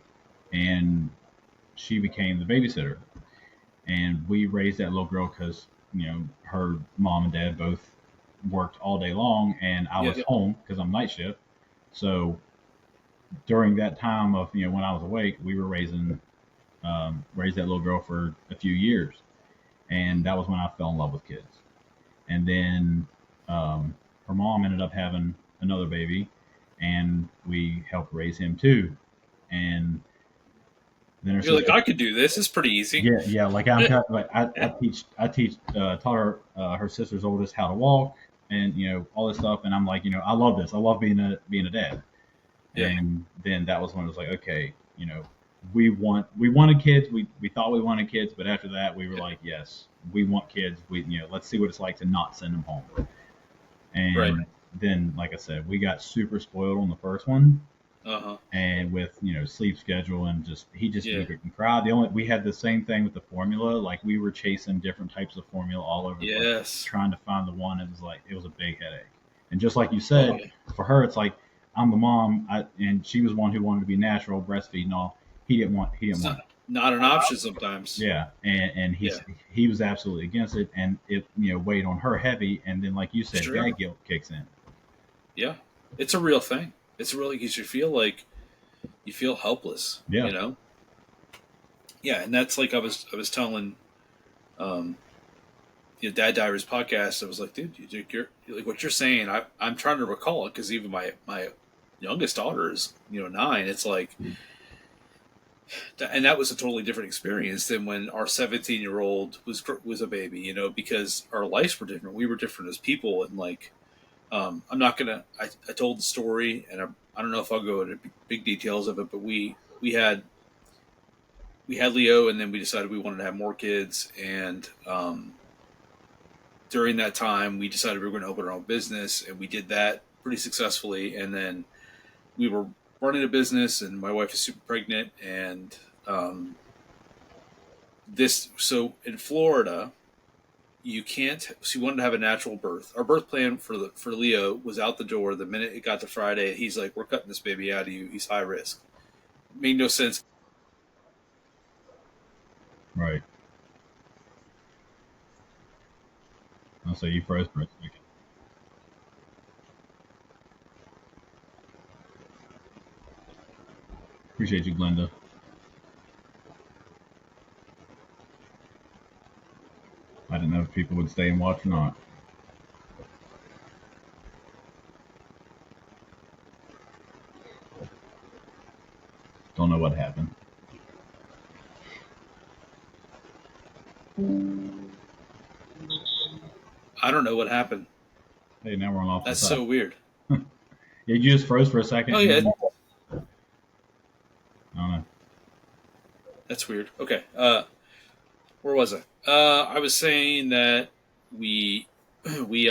and she became the babysitter, and we raised that little girl because her mom and dad both worked all day long, and I was Yeah. home because I'm night shift. So during that time of when I was awake, we were raised that little girl for a few years, and that was when I fell in love with kids. And then her mom ended up having another baby, and we helped raise him too. And then her You're like, sister, I could do this. It's pretty easy. yeah, like I teach taught her sister's oldest how to walk, and all this stuff, and I'm like, I love this. I love being a dad. Yeah. And then that was when it was like, okay, we wanted kids. We thought we wanted kids, but after that we were like, yes, we want kids. Let's see what it's like to not send them home. And Right. then, like I said, we got super spoiled on the first one, Uh-huh. and with sleep schedule, and he just Yeah. freaking cried. We had the same thing with the formula. Like, we were chasing different types of formula all over the place, Yes. trying to find the one. It was a big headache. And just like you said, Okay. for her, it's like, I'm the mom, and she was one who wanted to be natural, breastfeed and all. He didn't want. It's not an option sometimes. Yeah, and he was absolutely against it, and it weighed on her heavy. And then, like you said, Sure. dad guilt kicks in. Yeah. It's a real thing. It's really because you feel helpless. Yeah. Yeah, and that's like I was telling Dad Diaries podcast. I was like, dude, you're like what you're saying. I'm trying to recall it because even my youngest daughter is 9. It's like, and that was a totally different experience than when our 17-year-old was a baby. Because our lives were different. We were different as people, and like, I'm not gonna. I told the story, and I don't know if I'll go into big details of it, but we had Leo, and then we decided we wanted to have more kids, and during that time, we decided we were going to open our own business, and we did that pretty successfully. And then we were running a business, and my wife is super pregnant, and so in Florida, you can't. She wanted to have a natural birth. Our birth plan for Leo was out the door the minute it got to Friday. He's like, "We're cutting this baby out of you. He's high risk." Made no sense. Right. I'll say you froze for a second. Appreciate you, Glenda. I didn't know if people would stay and watch or not. Don't know what happened. I don't know what happened. Hey, now we're on off. That's so weird. Yeah, you just froze for a second. Oh yeah, I don't know. that's weird. Okay, where was I? I was saying that we we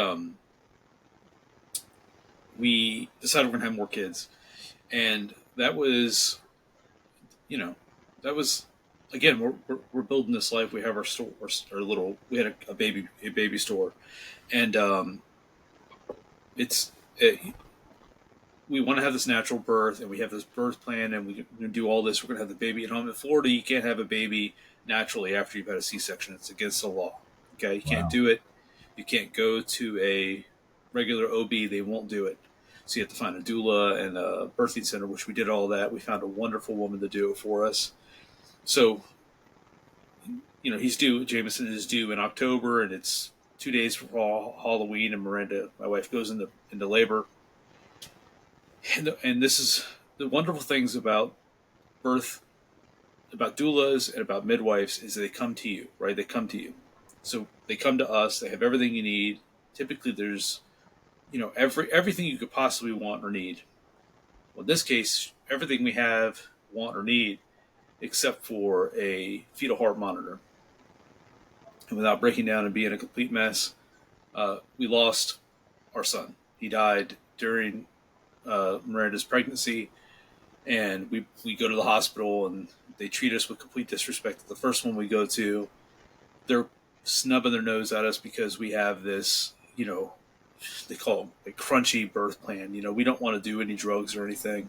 decided we're gonna have more kids, and that was, that was again we're building this life. We have our store, our little. We had a baby store, and we want to have this natural birth, and we have this birth plan, and we're going to do all this. We're going to have the baby at home. In Florida, you can't have a baby naturally after you've had a C-section. It's against the law. Okay, you can't Wow. do it. You can't go to a regular OB; they won't do it. So you have to find a doula and a birthing center, which we did all that. We found a wonderful woman to do it for us. So, he's due. Jameson is due in October, and it's 2 days before Halloween. And Miranda, my wife, goes into labor. And this is the wonderful things about birth, about doulas and about midwives, is they come to you, right? They come to you. So they come to us. They have everything you need. Typically, there's everything you could possibly want or need. Well, in this case, everything we have, want, or need, except for a fetal heart monitor. And without breaking down and being a complete mess, we lost our son. He died during Miranda's pregnancy, and we go to the hospital, and they treat us with complete disrespect. The first one we go to, they're snubbing their nose at us because we have this, they call it a crunchy birth plan. We don't want to do any drugs or anything.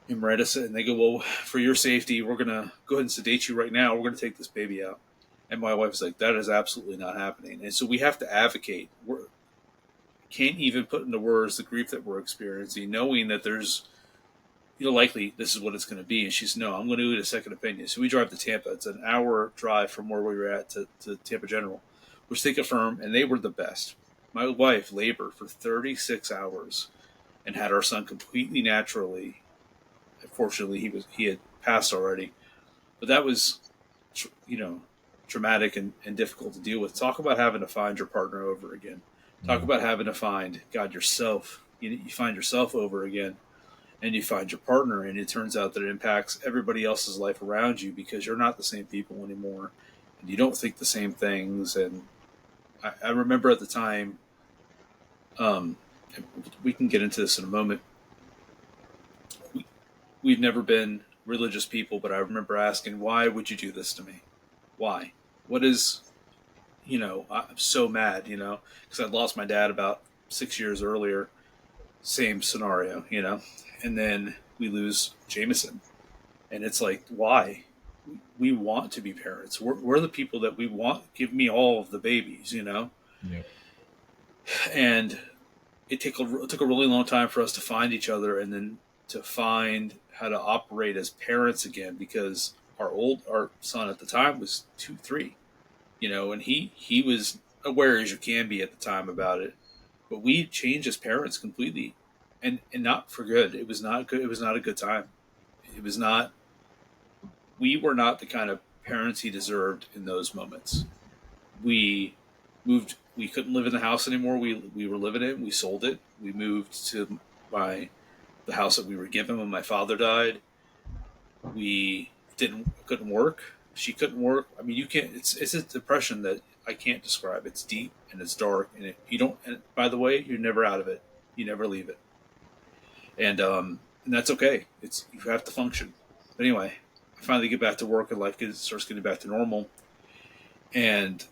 And Miranda said, and they go, well, for your safety, we're going to go ahead and sedate you right now. We're going to take this baby out. And my wife was like, that is absolutely not happening. And so we have to advocate. We can't even put into words the grief that we're experiencing, knowing that there's, likely this is what it's going to be. And she's, no, I'm going to get a second opinion. So we drive to Tampa. It's an hour drive from where we were at to Tampa General, which they confirmed, and they were the best. My wife labored for 36 hours and had our son completely naturally. Fortunately, he had passed already, but that was, traumatic and difficult to deal with. Talk about having to find your partner over again. Talk about having to find God yourself. You find yourself over again, and you find your partner, and it turns out that it impacts everybody else's life around you because you're not the same people anymore, and you don't think the same things. And I remember at the time, we can get into this in a moment. We've never been religious people, but I remember asking, why would you do this to me? Why? What is, I'm so mad, because I'd lost my dad about 6 years earlier. Same scenario, and then we lose Jameson. And it's like, why? We want to be parents. We're the people that we want. Give me all of the babies, Yeah. And it took a really long time for us to find each other, and then to find how to operate as parents again, because our son at the time was 2-3, and he was aware as you can be at the time about it, but we changed as parents completely, and not for good. It was not good. It was not a good time. It was not. We were not the kind of parents he deserved in those moments. We moved. We couldn't live in the house anymore. We were living in. We sold it. We moved to the house that we were given when my father died. We couldn't work. She couldn't work. I mean, you can't. It's a depression that I can't describe. It's deep and it's dark, and you don't. And by the way, you're never out of it. You never leave it, and that's okay. You have to function. But anyway, I finally get back to work, and life starts getting back to normal, and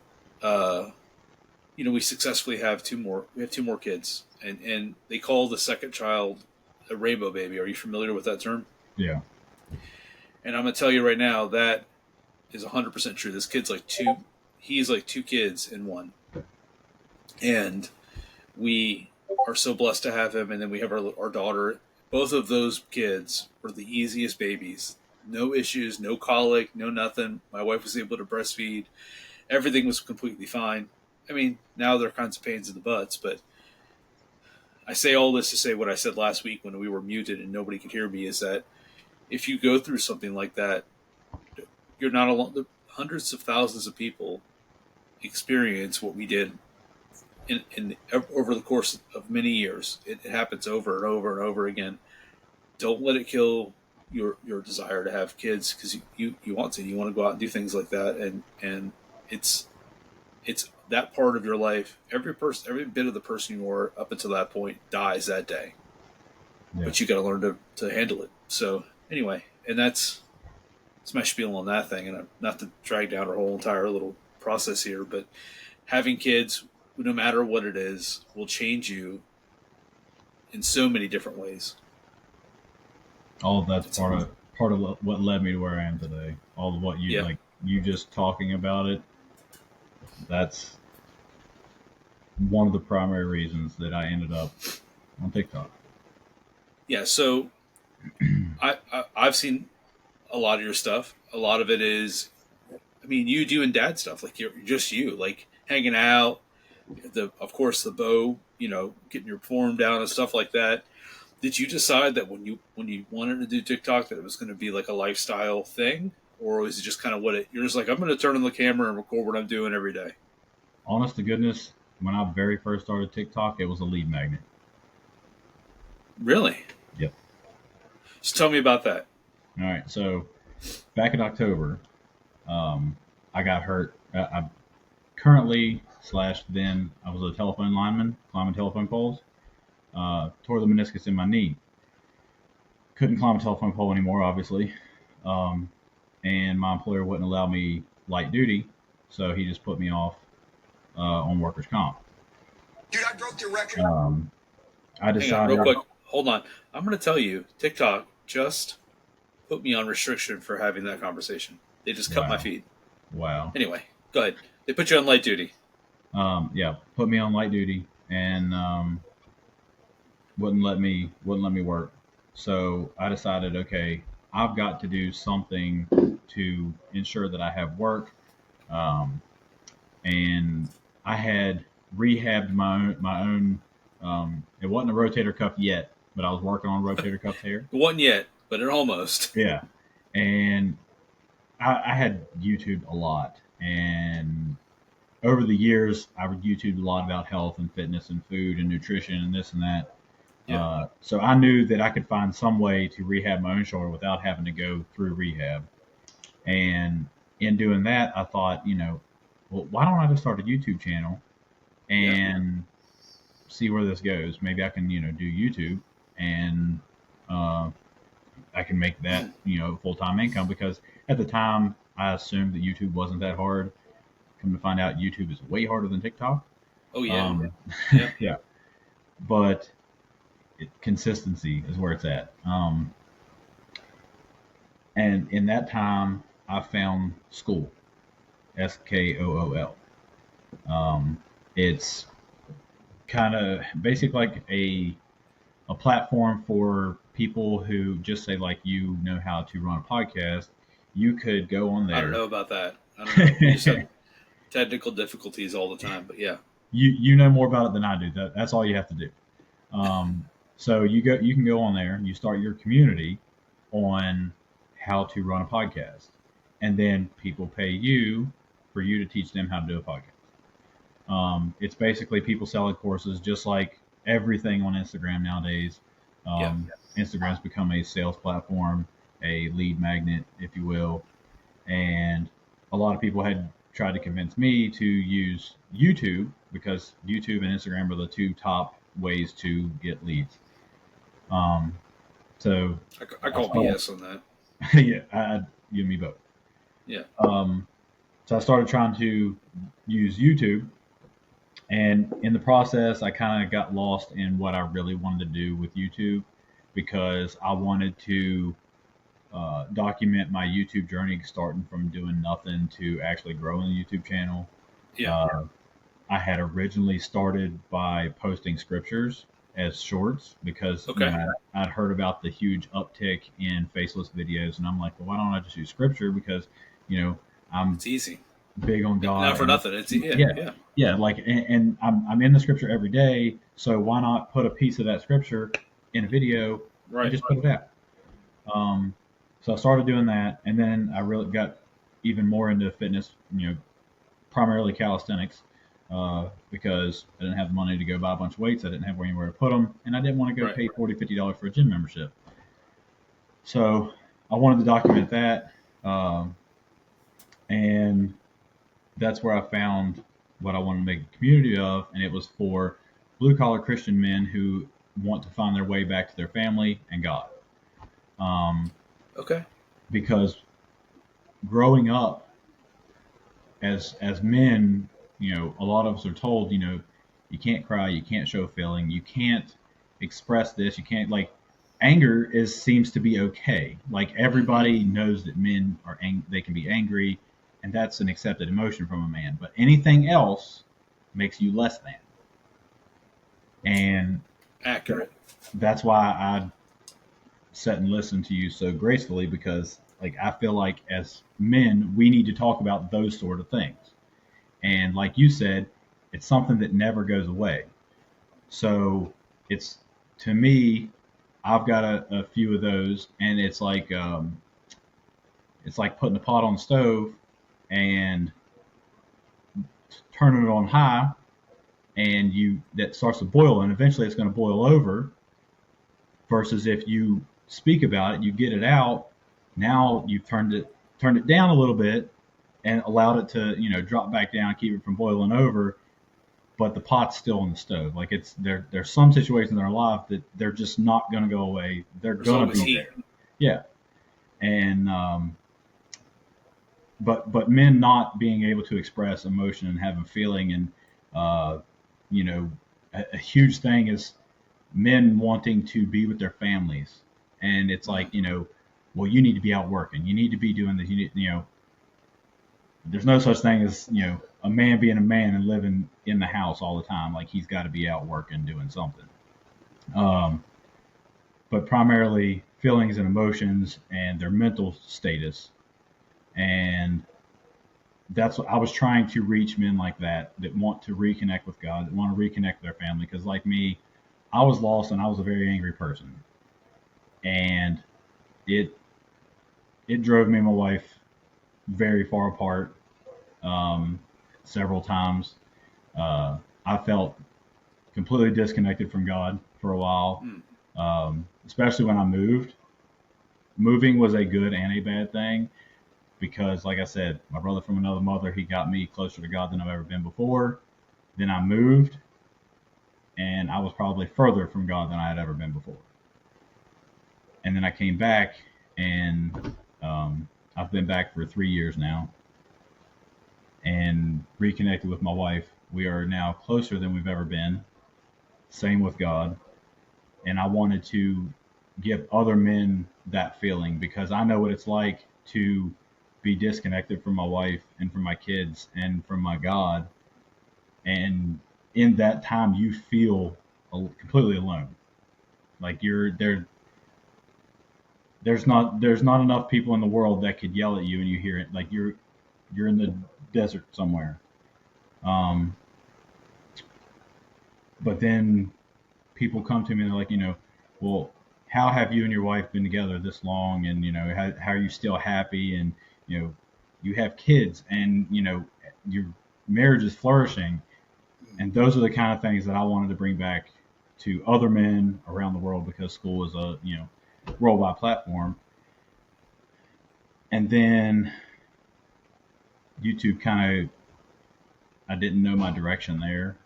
we successfully have two more. We have two more kids, and they call the second child a rainbow baby. Are you familiar with that term? Yeah. And I'm going to tell you right now, that is 100% true. This kid's he's like two kids in one. And we are so blessed to have him. And then we have our daughter. Both of those kids were the easiest babies. No issues, no colic, no nothing. My wife was able to breastfeed. Everything was completely fine. I mean, now there are kinds of pains in the butts, but I say all this to say what I said last week when we were muted and nobody could hear me, is that if you go through something like that, you're not alone. Hundreds of thousands of people experience what we did over the course of many years. It happens over and over and over again. Don't let it kill your desire to have kids, because you want to. You want to go out and do things like that, and it's that part of your life. Every bit of the person you were up until that point dies that day. Yeah. But you got to learn to handle it. So anyway, and that's my spiel on that thing. And not to drag down our whole entire little process here, but having kids, no matter what it is, will change you in so many different ways. All of that's part of what led me to where I am today. All of what you you just talking about it. that's one of the primary reasons that I ended up on TikTok. Yeah, so I've seen a lot of your stuff. A lot of it is, I mean, you doing dad stuff, like you're just you, like hanging out. Of course, the bow, getting your form down and stuff like that. Did you decide that when you wanted to do TikTok that it was going to be like a lifestyle thing, or was it just kind of you're just like, I'm going to turn on the camera and record what I'm doing every day? Honest to goodness, when I very first started TikTok, it was a lead magnet. Really? Yep. Just tell me about that. All right. So back in October, I got hurt. I currently / then I was a telephone lineman, climbing telephone poles. Tore the meniscus in my knee. Couldn't climb a telephone pole anymore, obviously. And my employer wouldn't allow me light duty, so he just put me off on workers' comp. Dude, I broke your record. I Hang on, decided. real quick. Hold on. I'm going to tell you, TikTok just put me on restriction for having that conversation. They just cut my feed. Wow. Anyway, go ahead. They put you on light duty. Yeah, put me on light duty and wouldn't let me work. So I decided, okay, I've got to do something to ensure that I have work. And I had rehabbed my own. It wasn't a rotator cuff yet, but I was working on rotator cuff tear. It wasn't yet, but it almost. Yeah, and I had YouTubed a lot, and over the years, I would YouTube a lot about health and fitness and food and nutrition and this and that. Yeah. So I knew that I could find some way to rehab my own shoulder without having to go through rehab. And in doing that, I thought, well, why don't I just start a YouTube channel and see where this goes? Maybe I can, do YouTube and I can make that, full-time income, because at the time I assumed that YouTube wasn't that hard. Come to find out, YouTube is way harder than TikTok. Oh, yeah. Yeah. Yeah. But consistency is where it's at. And in that time, I found Skool, Skool. It's kind of basically like a platform for people who just say, like, know how to run a podcast. You could go on there. I don't know about that. I don't know. You just have technical difficulties all the time, but yeah. You know more about it than I do. That's all you have to do. So you can go on there and you start your community on how to run a podcast, and then people pay you for you to teach them how to do a podcast. It's basically people selling courses, just like everything on Instagram nowadays. Instagram's become a sales platform, a lead magnet, if you will. And a lot of people had tried to convince me to use YouTube, because YouTube and Instagram are the two top ways to get leads. So I call BS on that. yeah, you and me both. Yeah. So I started trying to use YouTube, and in the process, I kind of got lost in what I really wanted to do with YouTube, because I wanted to document my YouTube journey, starting from doing nothing to actually growing the YouTube channel. Yeah. I had originally started by posting scriptures as shorts, because I'd heard about the huge uptick in faceless videos, and I'm like, well, why don't I just use scripture? Because it's easy. Big on God. Not for nothing. It's like, and I'm in the scripture every day, so why not put a piece of that scripture in a video and just put it out? So I started doing that, and then I really got even more into fitness, primarily calisthenics, because I didn't have the money to go buy a bunch of weights. I didn't have anywhere to put them, and I didn't want to go pay $40, $50 for a gym membership. So I wanted to document that, and that's where I found what I wanted to make a community of, and it was for blue-collar Christian men who want to find their way back to their family and God. Because growing up as men, a lot of us are told, you can't cry, you can't show feeling, you can't express this, you can't, like, anger seems to be okay. Like, everybody knows that men they can be angry, and that's an accepted emotion from a man. But anything else makes you less than. And Accurate. that's why I sit and listen to you so gracefully, because like I feel like as men we need to talk about those sort of things. And like you said, it's something that never goes away. So it's, to me, I've got a few of those, and it's like putting a pot on the stove and turning it on high, and that starts to boil, and eventually it's going to boil over. Versus if you speak about it, you get it out. Now you've turned it down a little bit and allowed it to drop back down, keep it from boiling over. But the pot's still on the stove. Like there's some situations in our life that they're just not going to go away. They're going to be there. Yeah, and but men not being able to express emotion and having feeling, and a huge thing is men wanting to be with their families, and it's like well, you need to be out working, you need to be doing this, there's no such thing as a man being a man and living in the house all the time. Like he's got to be out working, doing something. But primarily feelings and emotions and their mental status. And that's what I was trying to reach, men like that want to reconnect with God, that want to reconnect with their family. Because like me, I was lost and I was a very angry person. And it drove me and my wife very far apart. Several times. I felt completely disconnected from God for a while, especially when I moved. Moving was a good and a bad thing because, like I said, my brother from another mother, he got me closer to God than I've ever been before. Then I moved, and I was probably further from God than I had ever been before. And then I came back, and I've been back for 3 years now and reconnected with my wife. We are now closer than we've ever been. Same with God. And I wanted to give other men that feeling because I know what it's like to be disconnected from my wife and from my kids and from my God. And in that time, you feel completely alone. Like there's not enough people in the world that could yell at you and you hear it. Like you're in the desert somewhere. But then people come to me and they're like, well, how have you and your wife been together this long? And, how are you still happy? And, you have kids and, your marriage is flourishing. And those are the kind of things that I wanted to bring back to other men around the world because school is a, worldwide platform. And then YouTube I didn't know my direction there.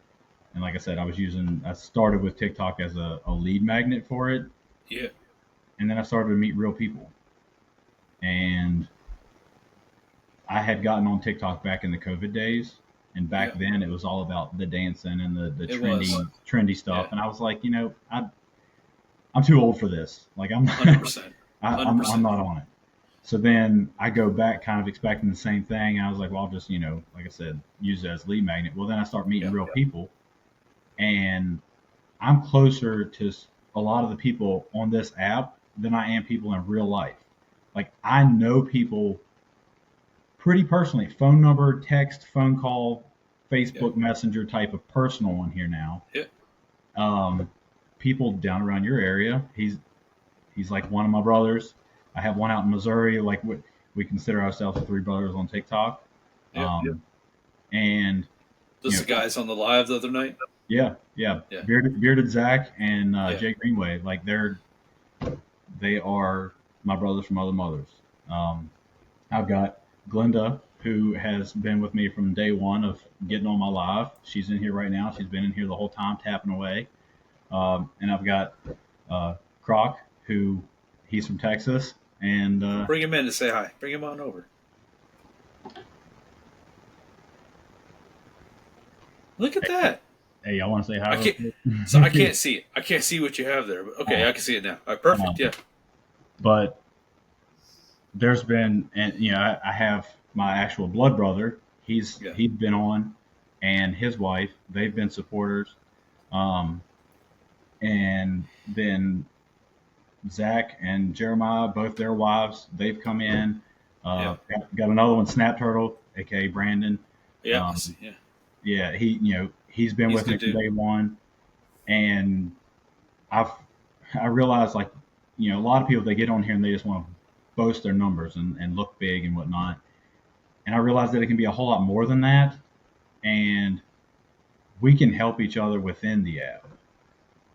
And like I said, I started with TikTok as a lead magnet for it. Yeah. And then I started to meet real people. And I had gotten on TikTok back in the COVID days. And back then it was all about the dancing and the trendy stuff. Yeah. And I was like, I'm too old for this. Like I'm 100%. I'm not on it. So then I go back kind of expecting the same thing. And I was like, well, I'll just, like I said, use it as lead magnet. Well, then I start meeting real people. And I'm closer to a lot of the people on this app than I am people in real life. Like I know people pretty personally, phone number, text, phone call, Facebook Messenger type of personal one here now. Yeah. People down around your area. He's like one of my brothers. I have one out in Missouri. Like we consider ourselves 3 brothers on TikTok. And those guys on the live the other night. Yeah. Bearded Zach and Jay Greenway. Like they are my brothers from other mothers. I've got Glenda, who has been with me from day one of getting on my live. She's in here right now. She's been in here the whole time tapping away. And I've got Croc, who he's from Texas. And bring him in to say hi. Bring him on over. Look at that. Hey, I want to say hi. So I can't see it. I can't see what you have there. But okay, I can see it now. All right, perfect. Yeah. But there's been, and I have my actual blood brother, he's been on, and his wife, they've been supporters. And then Zach and Jeremiah, both their wives, they've come in. Got another one, Snap Turtle, aka Brandon. Yeah, Yeah, he's been with me from day one, and I realized, like, a lot of people, they get on here and they just want to boast their numbers and look big and whatnot. And I realized that it can be a whole lot more than that, and we can help each other within the app.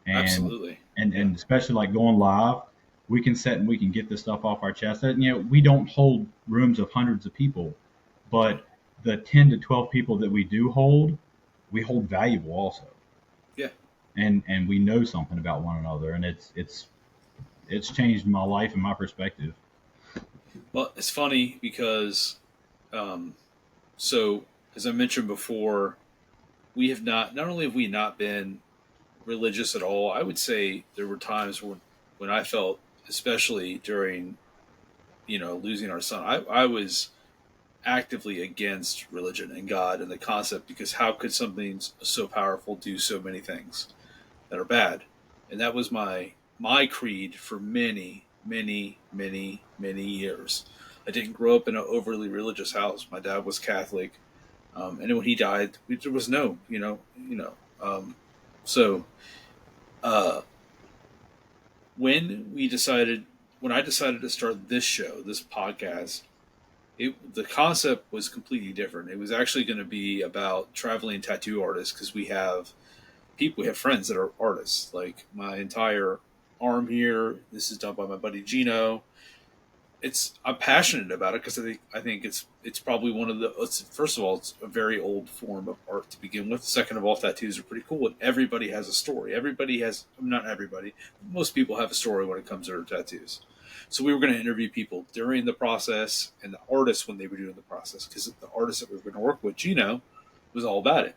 And, absolutely. And especially like going live, we can set and we can get this stuff off our chest. And, we don't hold rooms of hundreds of people, but the 10 to 12 people that we do hold, we hold valuable also. Yeah. And we know something about one another, and it's changed my life and my perspective. Well, it's funny because, so as I mentioned before, we have not only have we not been religious at all. I would say there were times when I felt, especially during, losing our son, I was actively against religion and God and the concept, because how could something so powerful do so many things that are bad? And that was my creed for many, many, many, many years. I didn't grow up in an overly religious house. My dad was Catholic, and when he died, there was no, so when I decided to start this show, this podcast, the concept was completely different. It was actually going to be about traveling tattoo artists, because we have friends that are artists. Like my entire arm here, this is done by my buddy Gino. I'm passionate about it because I think it's probably one of the, first of all, it's a very old form of art to begin with. Second of all, tattoos are pretty cool, and everybody has a story. Not everybody, most people have a story when it comes to their tattoos. So we were going to interview people during the process and the artists when they were doing the process, because the artist that we were going to work with, Gino, was all about it.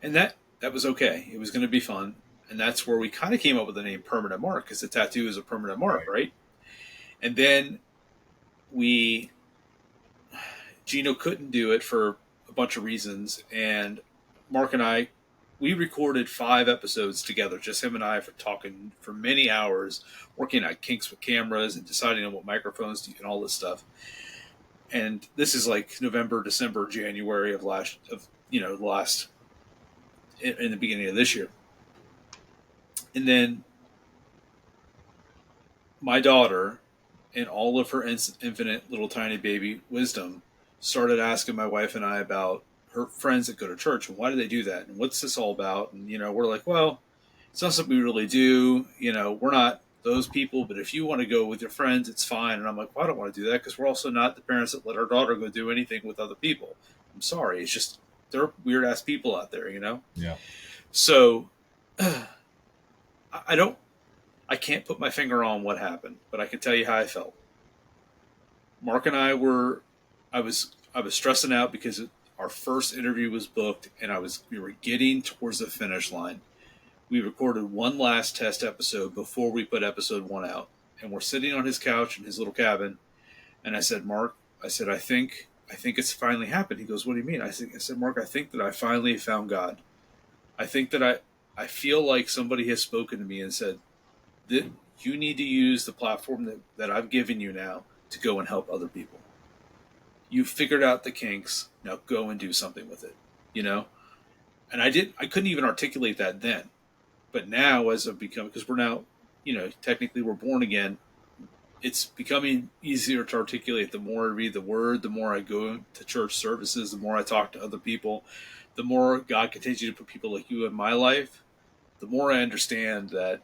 And that was okay. It was going to be fun. And that's where we kind of came up with the name Permanent Mark, because the tattoo is a permanent mark, right? And then Gino couldn't do it for a bunch of reasons. And Mark and I, we recorded 5 episodes together, just him and I, for talking for many hours, working out kinks with cameras and deciding on what microphones to use and all this stuff. And this is like November, December, January of in the beginning of this year. And then my daughter, in all of her infinite little tiny baby wisdom, started asking my wife and I about her friends that go to church and why do they do that and what's this all about. And we're like, well, it's not something we really do. We're not those people, but if you want to go with your friends, it's fine. And I'm like, well, I don't want to do that, because we're also not the parents that let our daughter go do anything with other people. I'm sorry, it's just they're weird ass people out there. Yeah. So I can't put my finger on what happened, but I can tell you how I felt. Mark and I I was stressing out because our first interview was booked, and we were getting towards the finish line. We recorded one last test episode before we put episode 1 out, and we're sitting on his couch in his little cabin. And I said, Mark, I think it's finally happened. He goes, what do you mean? I said, Mark, I think that I finally found God. I think that I feel like somebody has spoken to me and said that you need to use the platform that I've given you now to go and help other people. You figured out the kinks. Now go and do something with it, And I couldn't even articulate that then. But now, as I've become, because we're now, technically we're born again, it's becoming easier to articulate. The more I read the Word, the more I go to church services, the more I talk to other people, the more God continues to put people like you in my life, the more I understand that.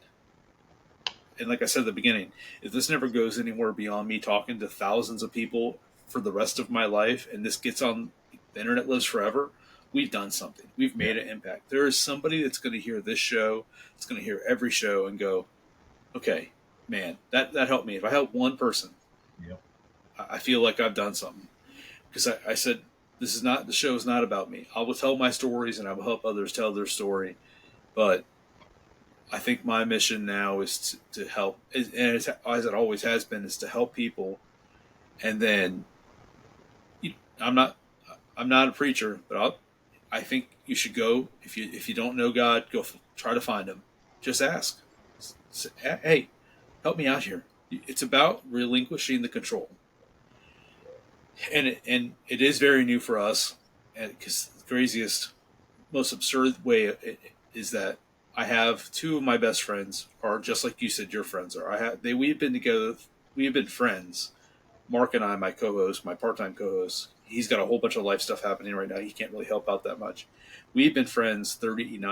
And like I said at the beginning, if this never goes anywhere beyond me talking to thousands of people for the rest of my life, and this gets on the internet, lives forever, we've done something. We've made an impact. There is somebody that's going to hear this show, that's going to hear every show and go, okay, man, that helped me. If I help one person, yep, I feel like I've done something. Because I said, the show is not about me. I will tell my stories and I will help others tell their story. But I think my mission now is to help, and as it always has been, is to help people, and then I'm not I'm not a preacher, but I think you should go if you don't know God, try to find Him. Just ask. Hey, help me out here. It's about relinquishing the control, and it is very new for us. And because the craziest, most absurd way is that I have two of my best friends are just like you said your friends are. We've been together. We've been friends. Mark and I, my co-host, my part-time co-host, he's got a whole bunch of life stuff happening right now. He can't really help out that much. We've been friends 38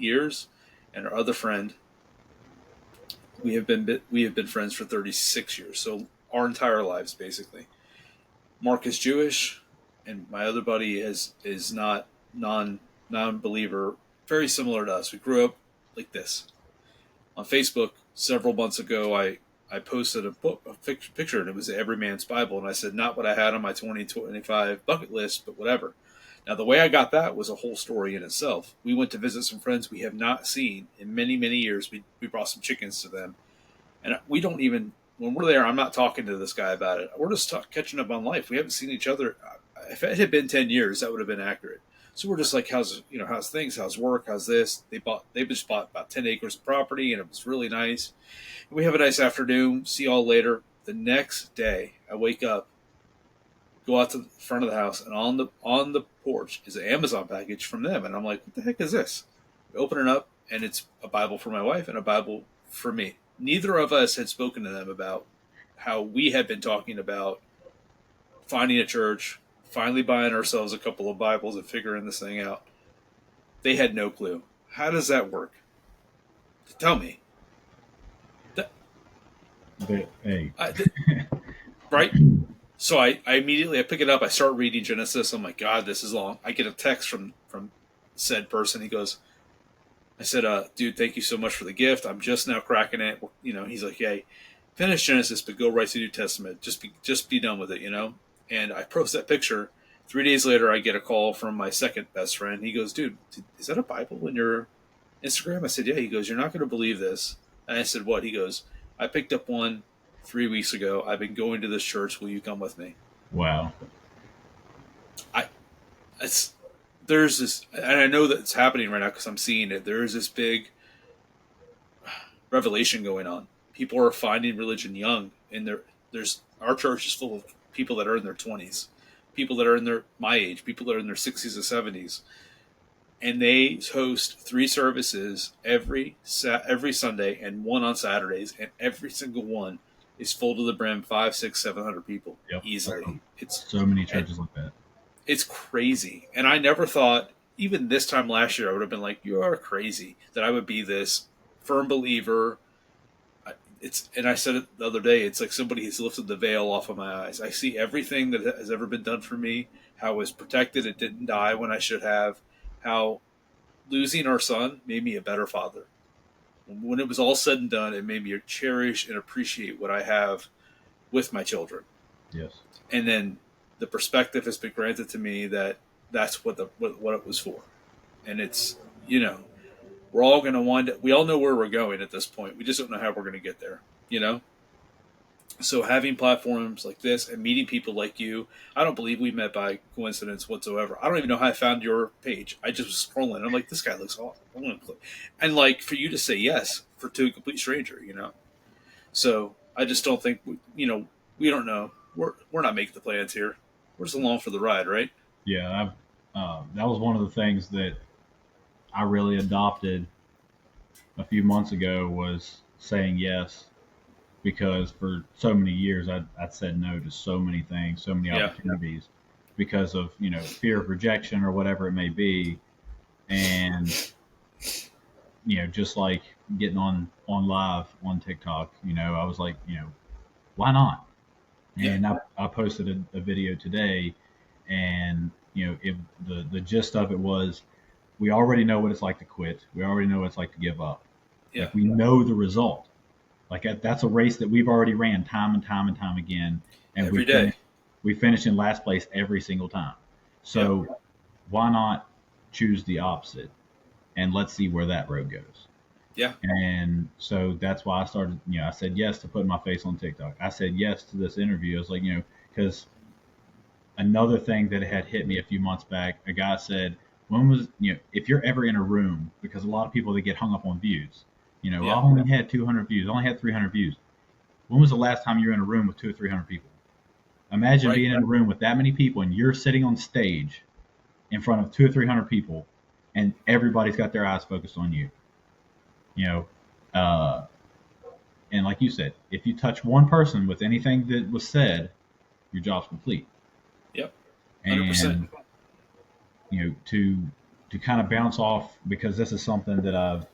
years, and our other friend, we have been friends for 36 years. So our entire lives basically. Mark is Jewish, and my other buddy is not non-believer, very similar to us. We grew up like this. On Facebook several months ago, I posted a picture, and it was Every Man's Bible, and I said not what I had on my 2025 bucket list, but whatever. Now the way I got that was a whole story in itself. We went to visit some friends we have not seen in many years. We brought some chickens to them, and we don't even when we're there. I'm not talking to this guy about it. We're just catching up on life. We haven't seen each other. If it had been 10 years, that would have been accurate. So we're just like, how's things, how's work, how's this? They just bought about 10 acres of property, and it was really nice. We have a nice afternoon. See y'all later. The next day, I wake up, go out to the front of the house, and on the porch is an Amazon package from them, and I'm like, what the heck is this? We open it up, and it's a Bible for my wife and a Bible for me. Neither of us had spoken to them about how we had been talking about finding a church, finally buying ourselves a couple of Bibles and figuring this thing out. They had no clue. How does that work? Tell me. Hey. Right? So I immediately pick it up. I start reading Genesis. I'm like, God, this is long. I get a text from said person. He goes, I said, dude, thank you so much for the gift. I'm just now cracking it. He's like, hey, finish Genesis, but go right to New Testament. Just be done with it, And I post that picture. 3 days later, I get a call from my second best friend. He goes, dude, is that a Bible in your Instagram? I said, yeah. He goes, you're not going to believe this. And I said, what? He goes, I picked up one 3 weeks ago. I've been going to this church. Will you come with me? Wow. There's this, and I know that it's happening right now because I'm seeing it. There is this big revelation going on. People are finding religion young, and our church is full of people that are in their 20s, people that are in my age, people that are in their 60s and 70s, and they host 3 services every Sunday and one on Saturdays, and every single one is full to the brim, 500, 600, 700 people easily. It's so many churches like that. It's crazy, and I never thought, even this time last year, I would have been like, "You are crazy," that I would be this firm believer. And I said it the other day. It's like somebody has lifted the veil off of my eyes. I see everything that has ever been done for me. How I was protected; it didn't die when I should have. How losing our son made me a better father. When it was all said and done, it made me cherish and appreciate what I have with my children. Yes. And then the perspective has been granted to me that's what it was for. And it's, we're all going to wind up, we all know where we're going at this point. We just don't know how we're going to get there, So having platforms like this and meeting people like you, I don't believe we met by coincidence whatsoever. I don't even know how I found your page. I just was scrolling. I'm like, this guy looks awesome. I'm going to click. And like for you to say yes to a complete stranger, So I just don't think, we don't know. We're not making the plans here. We're just along for the ride, right? Yeah, that was one of the things that I really adopted a few months ago was saying yes, because for so many years I'd said no to so many things, so many opportunities because of, fear of rejection or whatever it may be. And, just like getting on live on TikTok, I was like, why not? And I posted a video today, and the gist of it was, we already know what it's like to quit. We already know what it's like to give up. Yeah. Like we know the result. Like that's a race that we've already ran time and time and time again, and every day we finish in last place every single time. So why not choose the opposite, and let's see where that road goes. Yeah. And so that's why I started, I said yes to putting my face on TikTok. I said yes to this interview. I was like, because another thing that had hit me a few months back, a guy said, when was, if you're ever in a room, because a lot of people, they get hung up on views, Yeah. I only had 200 views, I only had 300 views. When was the last time you were in a room with 200 or 300 people? Imagine Right. being in a room with that many people and you're sitting on stage in front of 200 or 300 people and everybody's got their eyes focused on you. And like you said, if you touch one person with anything that was said, your job's complete. Yep. 100%. And to kind of bounce off, because this is something that I've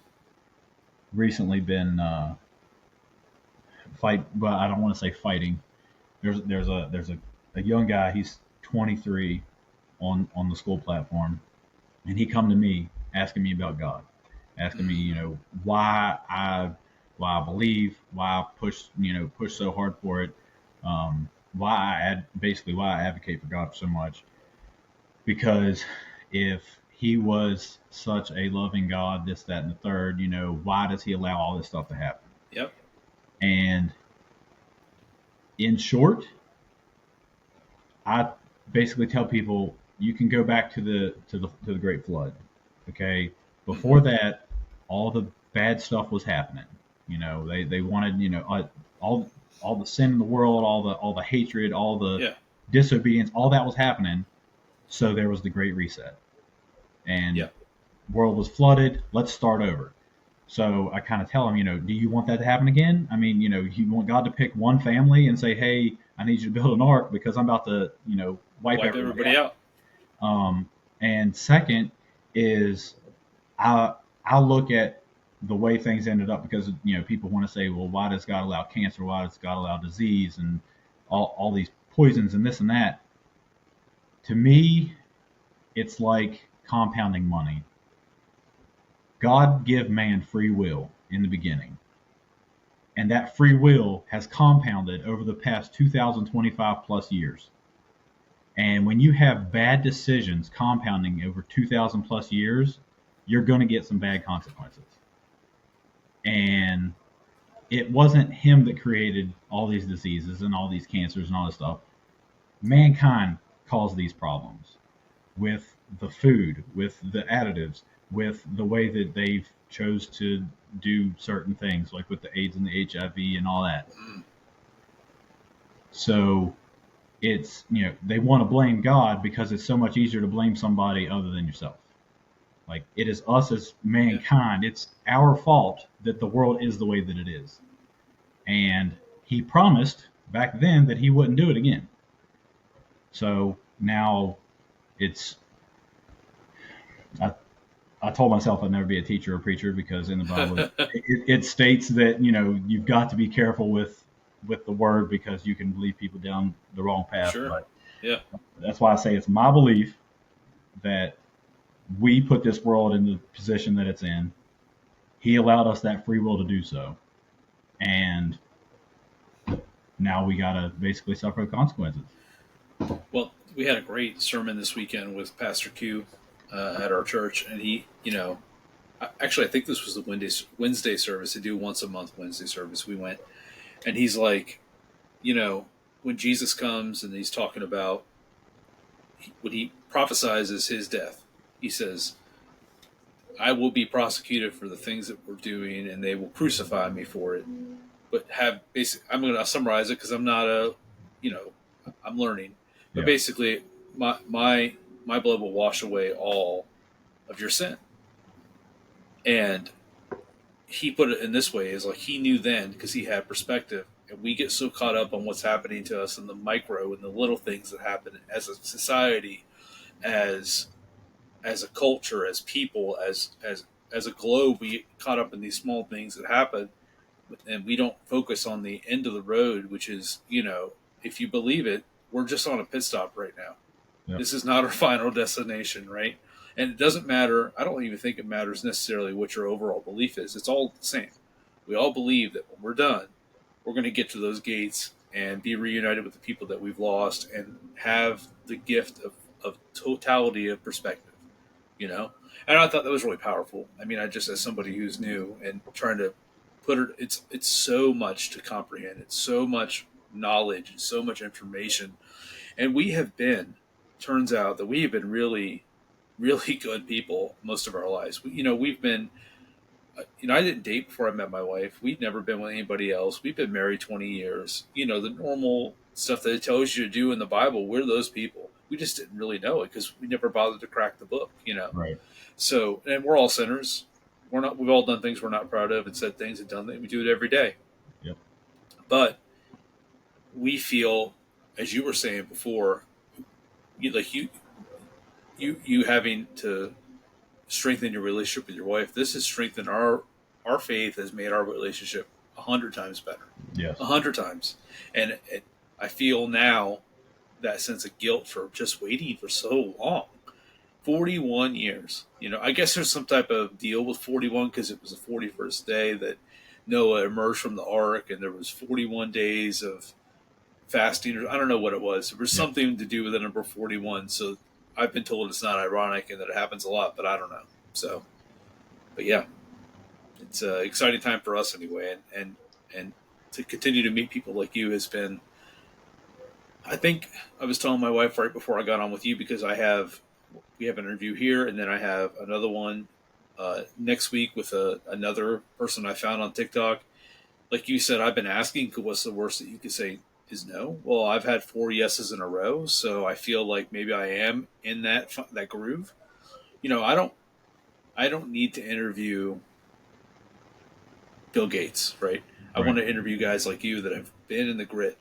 recently been but I don't want to say fighting. There's a young guy. He's 23 on the school platform, and he come to me asking me about God, asking me why I believe, why I push so hard for it, why I advocate for God so much. Because if he was such a loving God, this, that, and the third, why does he allow all this stuff to happen? Yep. And in short, I basically tell people you can go back to the Great Flood. Okay, before that, all the bad stuff was happening. They wanted all the sin in the world, all the hatred, all the disobedience, all that was happening. So there was the Great Reset, and the world was flooded. Let's start over. So I kind of tell them, do you want that to happen again? I mean, you want God to pick one family and say, hey, I need you to build an ark because I'm about to, wipe everybody out. And second is I look at the way things ended up, because people want to say, well, why does God allow cancer? Why does God allow disease and all these poisons and this and that? To me, it's like compounding money. God give man free will in the beginning, and that free will has compounded over the past 2025 plus years. And when you have bad decisions compounding over 2,000 plus years, you're going to get some bad consequences. And it wasn't him that created all these diseases and all these cancers and all this stuff. Mankind caused these problems with the food, with the additives, with the way that they've chose to do certain things, like with the AIDS and the HIV and all that. So it's, they want to blame God because it's so much easier to blame somebody other than yourself. Like, it is us as mankind. It's our fault that the world is the way that it is. And he promised back then that he wouldn't do it again. So now it's, I told myself I'd never be a teacher or preacher, because in the Bible it states that you've got to be careful with the word, because you can lead people down the wrong path. Sure. But yeah, that's why I say it's my belief that we put this world in the position that it's in. He allowed us that free will to do so, and now we gotta basically suffer the consequences. Well, we had a great sermon this weekend with Pastor Q at our church, and he, actually, I think this was the Wednesday service. They do once a month Wednesday service. We went, and he's like, when Jesus comes and he's talking about when he prophesies his death, he says, I will be prosecuted for the things that we're doing, and they will crucify me for it. But I'm going to summarize it because I'm not I'm learning. But basically, my blood will wash away all of your sin. And he put it in this way, is like he knew then, because he had perspective. And we get so caught up on what's happening to us in the micro and the little things that happen as a society, as a culture, as people, as a globe. We get caught up in these small things that happen, and we don't focus on the end of the road, which is, if you believe it, we're just on a pit stop right now. Yep. This is not our final destination, right? And it doesn't matter. I don't even think it matters necessarily what your overall belief is. It's all the same. We all believe that when we're done, we're going to get to those gates and be reunited with the people that we've lost and have the gift of totality of perspective, And I thought that was really powerful. I mean, I just, as somebody who's new and trying to put it, it's so much to comprehend. It's so much knowledge and so much information. And turns out that we have been really, really good people most of our lives. We've been, I didn't date before I met my wife. We'd never been with anybody else. We've been married 20 years. The normal stuff that it tells you to do in the Bible, we're those people. We just didn't really know it because we never bothered to crack the book. Right. So, and we're all sinners. We've all done things we're not proud of and said things and done things. We do it every day. Yep. But we feel, as you were saying before, you having to strengthen your relationship with your wife. This has strengthened our faith, has made our relationship 100 times better. Yes. 100 times. And I feel now that sense of guilt for just waiting for so long. 41 years. I guess there's some type of deal with 41 because it was the 41st day that Noah emerged from the ark, and there was 41 days of fasting. Or I don't know what it was. There was something to do with the number 41. So I've been told it's not ironic and that it happens a lot, but I don't know. So, but yeah, it's an exciting time for us anyway, and to continue to meet people like you has been. I think I was telling my wife right before I got on with you because we have an interview here, and then I have another one next week with another person I found on TikTok. Like you said, I've been asking, what's the worst that you could say is no? Well, I've had 4 yeses in a row, so I feel like maybe I am in that groove. I don't need to interview Bill Gates, right? I want to interview guys like you that have been in the grit,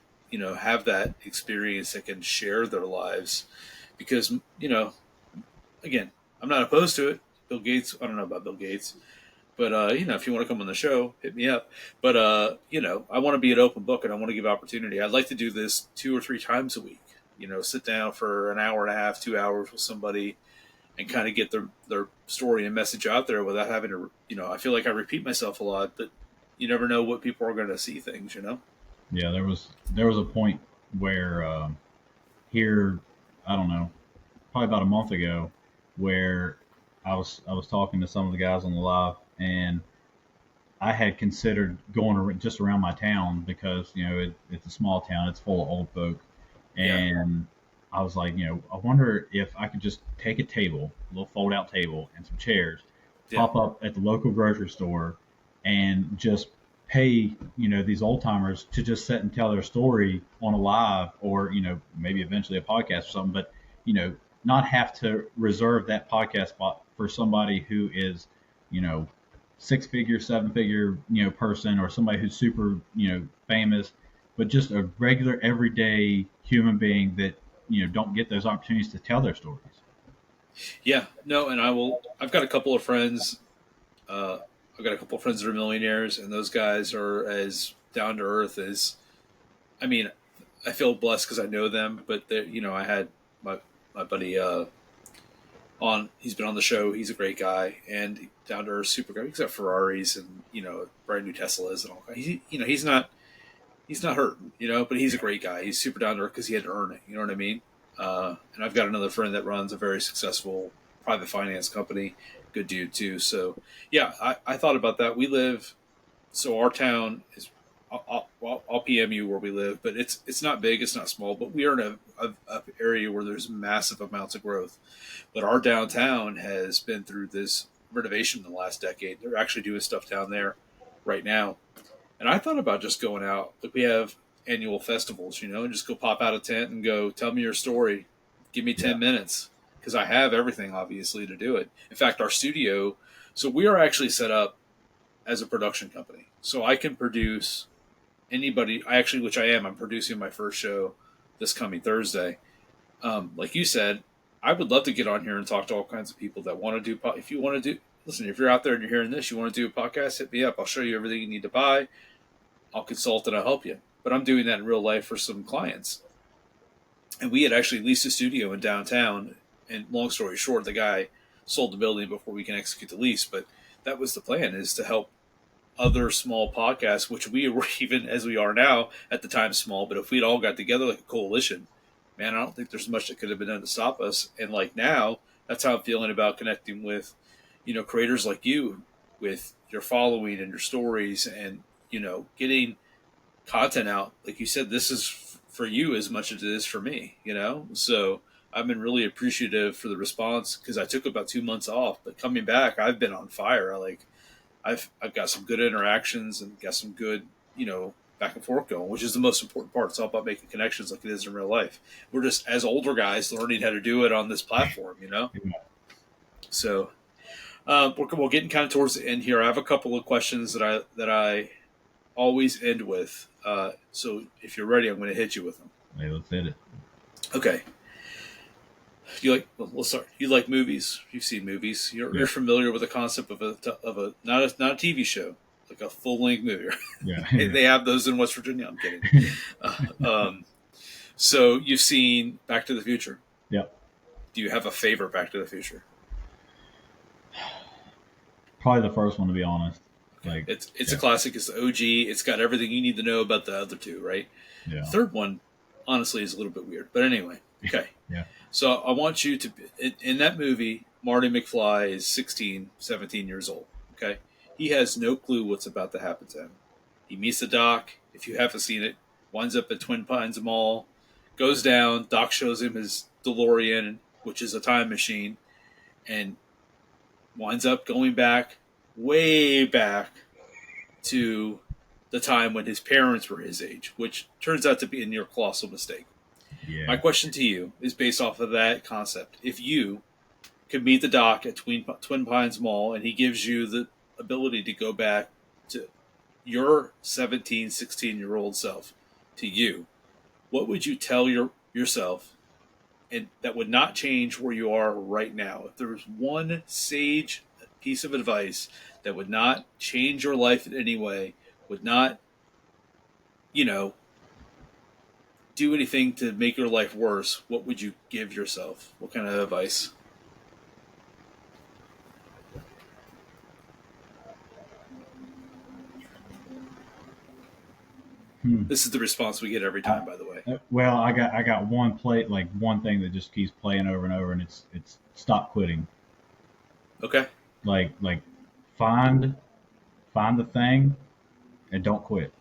have that experience that can share their lives because, again, I'm not opposed to it. Bill Gates, I don't know about Bill Gates, but, if you want to come on the show, hit me up. But, I want to be an open book and I want to give opportunity. I'd like to do this 2 or 3 times a week, sit down for an hour and a half, 2 hours with somebody and kind of get their story and message out there without having to, I feel like I repeat myself a lot, but you never know what people are going to see things, Yeah, there was a point where here, I don't know, probably about a month ago, where I was talking to some of the guys on the live, and I had considered going just around my town because it's a small town, it's full of old folk, and I was like, I wonder if I could just take a table, a little fold-out table, and some chairs, pop up at the local grocery store, and just pay these old timers to just sit and tell their story on a live or maybe eventually a podcast or something, but not have to reserve that podcast spot for somebody who is 6-figure, 7-figure person or somebody who's super famous, but just a regular everyday human being that don't get those opportunities to tell their stories. Yeah, no, and I've got a couple of friends. I've got a couple of friends that are millionaires, and those guys are as down to earth as. I mean, I feel blessed because I know them, but I had my buddy on. He's been on the show. He's a great guy and down to earth, super guy. He's got Ferraris and brand new Teslas and all. He's not hurting, but he's a great guy. He's super down to earth because he had to earn it. You know what I mean? And I've got another friend that runs a very successful private finance company. Good dude too. So yeah, I thought about that. So our town is, I'll PM you where we live, but it's not big, it's not small, but we are in a area where there's massive amounts of growth. But our downtown has been through this renovation in the last decade. They're actually doing stuff down there right now. And I thought about just going out. Like we have annual festivals, and just go pop out a tent and go, tell me your story. Give me 10 minutes. Because I have everything, obviously, to do it. In fact, our studio, so we are actually set up as a production company. So I can produce anybody, which I am, I'm producing my first show this coming Thursday. Like you said, I would love to get on here and talk to all kinds of people that want to do, if you're out there and you're hearing this, you want to do a podcast, hit me up. I'll show you everything you need to buy. I'll consult and I'll help you. But I'm doing that in real life for some clients. And we had actually leased a studio in downtown. And long story short, the guy sold the building before we can execute the lease. But that was the plan, is to help other small podcasts, which we were even, as we are now, at the time small. But if we'd all got together like a coalition, man, I don't think there's much that could have been done to stop us. And like now, that's how I'm feeling about connecting with, creators like you, with your following and your stories and, getting content out. Like you said, this is for you as much as it is for me, So I've been really appreciative for the response because I took about 2 months off, but coming back, I've been on fire. I've got some good interactions and got some good, back and forth going, which is the most important part. It's all about making connections like it is in real life. We're just, as older guys, learning how to do it on this platform. So we're getting kind of towards the end here. I have a couple of questions that I always end with. So if you're ready, I'm going to hit you with them. Hey, let's hit it. Okay. We'll start. You like movies? You've seen movies. You're familiar with the concept of a not a TV show, like a full length movie. Yeah. They have those in West Virginia. I'm kidding. So you've seen Back to the Future. Yep. Do you have a favorite Back to the Future? Probably the first one, to be honest. Like It's a classic. It's the OG. It's got everything you need to know about the other two, right? Yeah. The third one, honestly, is a little bit weird. But anyway, okay. Yeah. So I want you to, in that movie, Marty McFly is 16, 17 years old, okay? He has no clue what's about to happen to him. He meets the doc, if you haven't seen it, winds up at Twin Pines Mall, goes down, Doc shows him his DeLorean, which is a time machine, and winds up going back, way back, to the time when his parents were his age, which turns out to be a near colossal mistake. Yeah. My question to you is based off of that concept. If you could meet the doc at Twin Pines Mall and he gives you the ability to go back to your 17, 16-year-old self, to you, what would you tell yourself and that would not change where you are right now? If there was one sage piece of advice that would not change your life in any way, would not, do anything to make your life worse, what would you give yourself? What kind of advice? This is the response we get every time, by the way. Well, I got one thing that just keeps playing over and over, and it's stop quitting. Okay. Like find the thing and don't quit.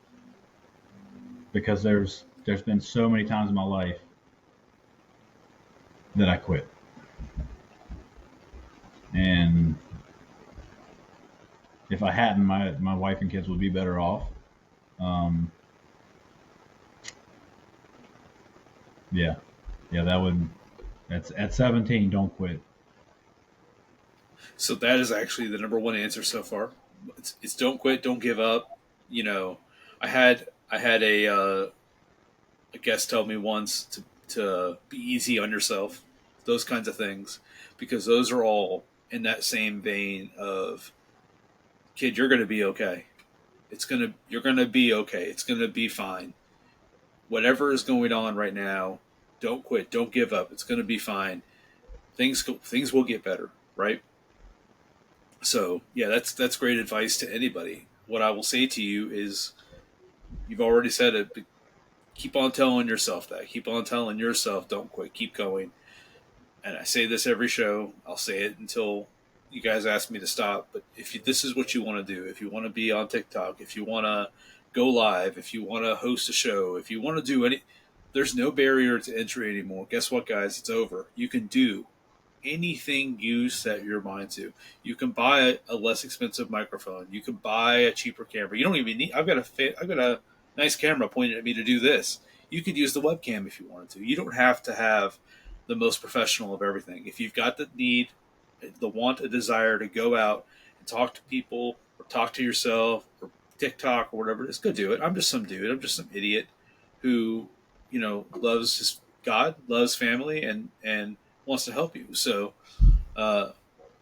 Because there's been so many times in my life that I quit. And if I hadn't, my wife and kids would be better off. That's at 17, don't quit. So that is actually the number one answer so far. It's don't quit, don't give up. I had a guest tell me once to be easy on yourself, those kinds of things, because those are all in that same vein of, kid, you're going to be okay. You're going to be okay. It's going to be fine. Whatever is going on right now, don't quit. Don't give up. It's going to be fine. Things will get better, right? So yeah, that's great advice to anybody. What I will say to you is, you've already said it, but keep on telling yourself that. Keep on telling yourself, don't quit. Keep going. And I say this every show. I'll say it until you guys ask me to stop. But this is what you want to do, if you want to be on TikTok, if you want to go live, if you want to host a show, if you want to do there's no barrier to entry anymore. Guess what, guys? It's over. You can do anything you set your mind to. You can buy a less expensive microphone. You can buy a cheaper camera. You don't even need. I've got a nice camera pointed at me to do this. You could use the webcam if you wanted to. You don't have to have the most professional of everything. If you've got the need, the want, a desire to go out and talk to people or talk to yourself or TikTok or whatever it is, go do it. I'm just some dude. I'm just some idiot who, loves his God, loves family, and wants to help you. So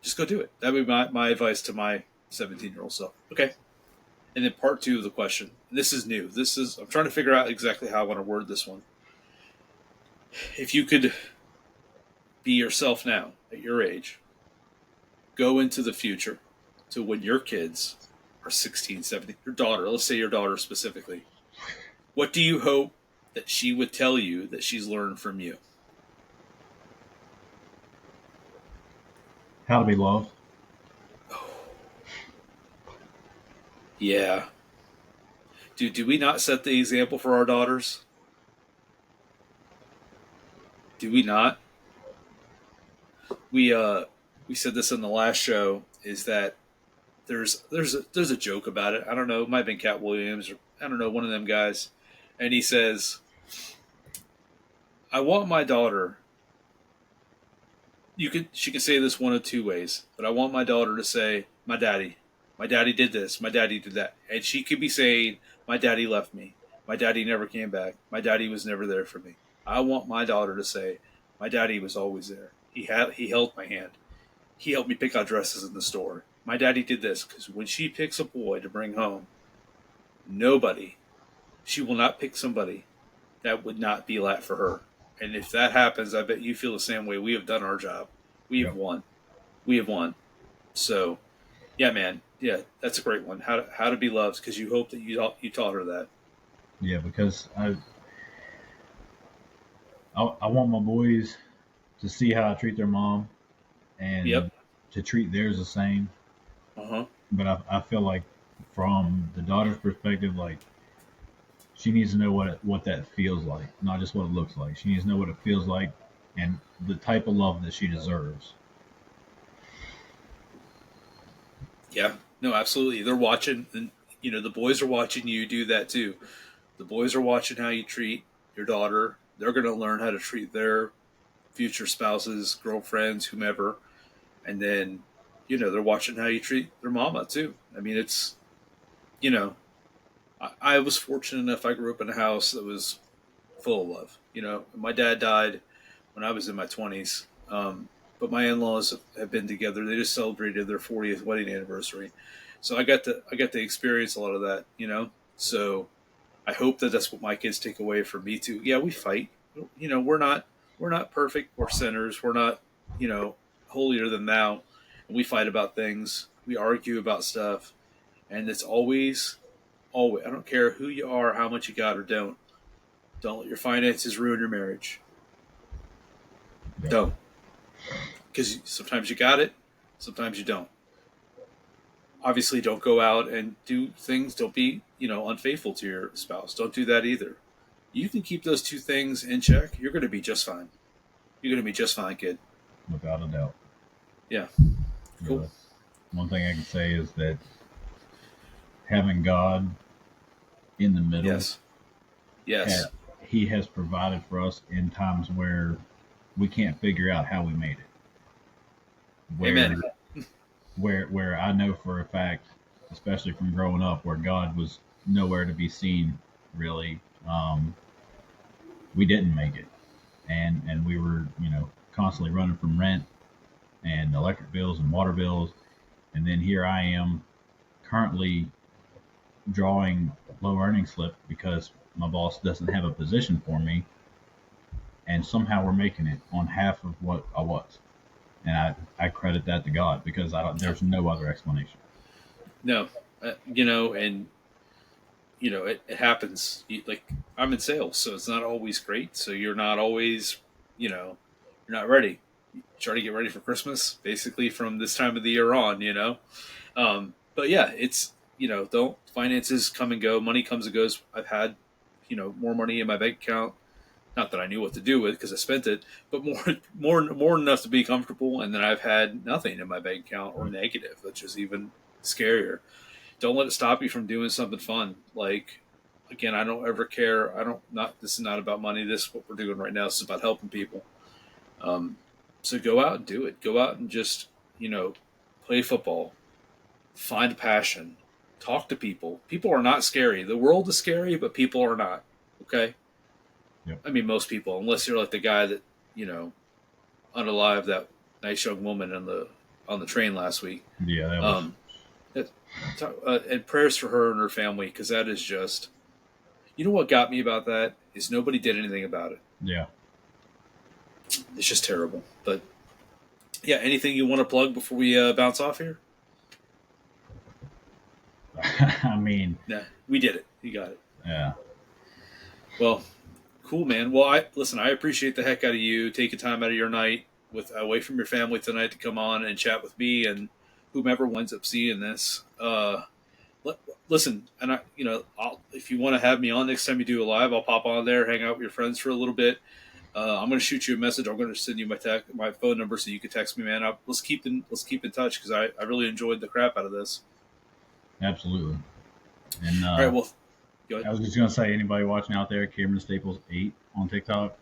just go do it. That would be my advice to my 17-year-old self. Okay. And then part two of the question. This is new. I'm trying to figure out exactly how I want to word this one. If you could be yourself now at your age, go into the future to when your kids are 16, 17, your daughter, let's say your daughter specifically, what do you hope that she would tell you that she's learned from you? How to be loved. Yeah. Do we not set the example for our daughters? Do we not? We said this in the last show. Is that there's a joke about it. I don't know. It might have been Cat Williams or I don't know, one of them guys, and he says, "I want my daughter." She can say this one of two ways, but I want my daughter to say, my daddy did this, my daddy did that," and she could be saying, "My daddy left me, my daddy never came back, my daddy was never there for me." I want my daughter to say, "My daddy was always there. He held my hand. He helped me pick out dresses in the store. My daddy did this," because when she picks a boy to bring home, nobody, she will not pick somebody that would not be that for her. And if that happens, I bet you feel the same way. We have done our job. We have won. We have won. So, yeah, man. Yeah, that's a great one. How to be loved, because you hope that you taught her that. Yeah, because I want my boys to see how I treat their mom and Yep. to treat theirs the same. Uh-huh. But I feel like from the daughter's perspective, like she needs to know what that feels like, not just what it looks like. She needs to know what it feels like and the type of love that she deserves. Yeah. No, absolutely. They're watching, and the boys are watching you do that too. The boys are watching how you treat your daughter. They're going to learn how to treat their future spouses, girlfriends, whomever, and then they're watching how you treat their mama too. I mean, it's you know I was fortunate enough. I grew up in a house that was full of love. My dad died when I was in my 20s, but my in-laws have been together. They just celebrated their 40th wedding anniversary, so I got to experience a lot of that. So I hope that that's what my kids take away from me too. Yeah, we fight. We're not perfect. We're sinners. We're not holier than thou. And we fight about things. We argue about stuff, and it's always. Always, I don't care who you are, how much you got, or don't let your finances ruin your marriage. Yeah. Don't, because sometimes you got it, sometimes you don't. Obviously, don't go out and do things. Don't be unfaithful to your spouse. Don't do that either. You can keep those two things in check. You're going to be just fine. You're going to be just fine, kid. Without a doubt. Yeah. Cool. One thing I can say is that having God in the middle, Yes. He has provided for us in times where we can't figure out how we made it. Amen. Where I know for a fact, especially from growing up, where God was nowhere to be seen, really. We didn't make it, and we were constantly running from rent and electric bills and water bills, and then here I am currently drawing low earning slip because my boss doesn't have a position for me, and somehow we're making it on half of what I was, and I credit that to God because there's no other explanation. No, and it happens. Like, I'm in sales, so it's not always great. So you're not always, you're not ready. You try to get ready for Christmas, basically from this time of the year on. But yeah, it's don't finances come and go. Money comes and goes. I've had more money in my bank account. Not that I knew what to do with because I spent it, but more enough to be comfortable. And then I've had nothing in my bank account or negative, which is even scarier. Don't let it stop you from doing something fun. Like, again, I don't ever care. This is not about money. This is what we're doing right now. This is about helping people. So go out and do it. Go out and just, play football. Find a passion. Talk to people. People are not scary. The world is scary, but people are not. Okay? Yep. I mean, most people, unless you're like the guy that, unalived that nice young woman on the train last week. Yeah, that was. And prayers for her and her family, because that is just, what got me about that is nobody did anything about it. Yeah. It's just terrible. But yeah, anything you want to plug before we bounce off here? I mean, Nah, we did it. You got it. yeah. Well, cool, man. Well, I appreciate the heck out of you taking time out of your night away from your family tonight to come on and chat with me and whomever winds up seeing this. Listen, and if you want to have me on next time you do a live, I'll pop on there, hang out with your friends for a little bit. I'm going to shoot you a message. I'm going to send you my phone number so you can text me, man. Let's keep in touch because I really enjoyed the crap out of this. Absolutely. And All right, well, go ahead. I was just gonna say, anybody watching out there, Cameron Staples 8 on TikTok.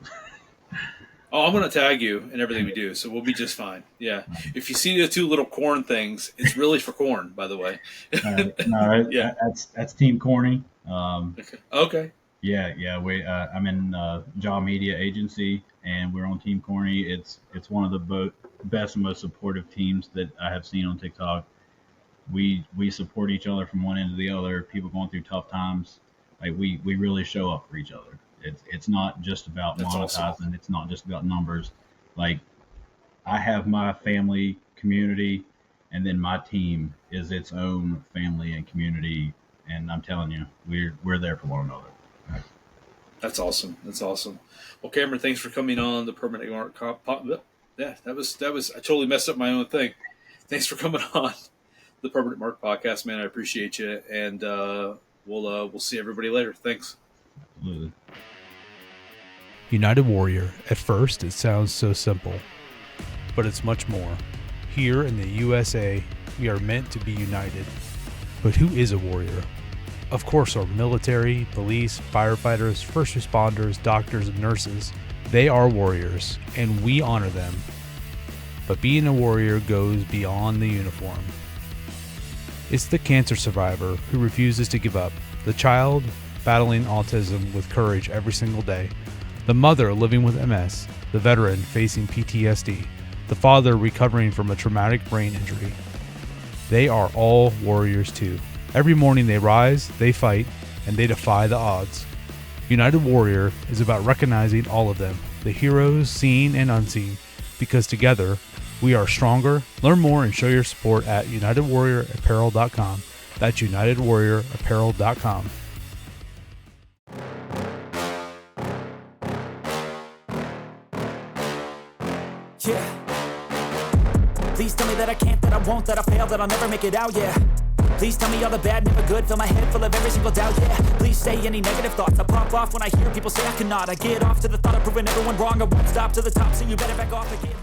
Oh, I'm going to tag you in everything we do, so we'll be just fine. Yeah. If you see the 2 little corn things, it's really for corn, by the way. No, Yeah. that's Team Corny. Okay. Yeah. I'm in Jaw Media Agency, and we're on Team Corny. It's one of the best and most supportive teams that I have seen on TikTok. We support each other from one end to the other. People going through tough times, like we really show up for each other. It's not just about That's monetizing. awesome. It's not just about numbers. Like, I have my family, community, and then my team is its own family and community. And I'm telling you, we're there for one another. That's awesome. That's awesome. Well, Cameron, thanks for coming on the Permanent Mark Yeah, that was. I totally messed up my own thing. Thanks for coming on the Permanent Mark podcast, man. I appreciate you, and we'll see everybody later. Thanks. Absolutely. United Warrior. At first, it sounds so simple, but it's much more. Here in the USA, we are meant to be united. But who is a warrior? Of course, our military, police, firefighters, first responders, doctors, and nurses. They are warriors, and we honor them. But being a warrior goes beyond the uniform. It's the cancer survivor who refuses to give up, the child battling autism with courage every single day, the mother living with MS, the veteran facing PTSD, the father recovering from a traumatic brain injury. They are all warriors too. Every morning they rise, they fight, and they defy the odds. United Warrior is about recognizing all of them, the heroes seen and unseen, because together we are stronger. Learn more and show your support at UnitedWarriorApparel.com. That's UnitedWarriorApparel.com. Yeah. Please tell me that I can't, that I won't, that I fail, that I'll never make it out, yeah. Please tell me all the bad, never good, fill my head full of every single doubt, yeah. Please say any negative thoughts, I pop off when I hear people say I cannot. I get off to the thought of proving everyone wrong, I won't stop to the top, so you better back off again.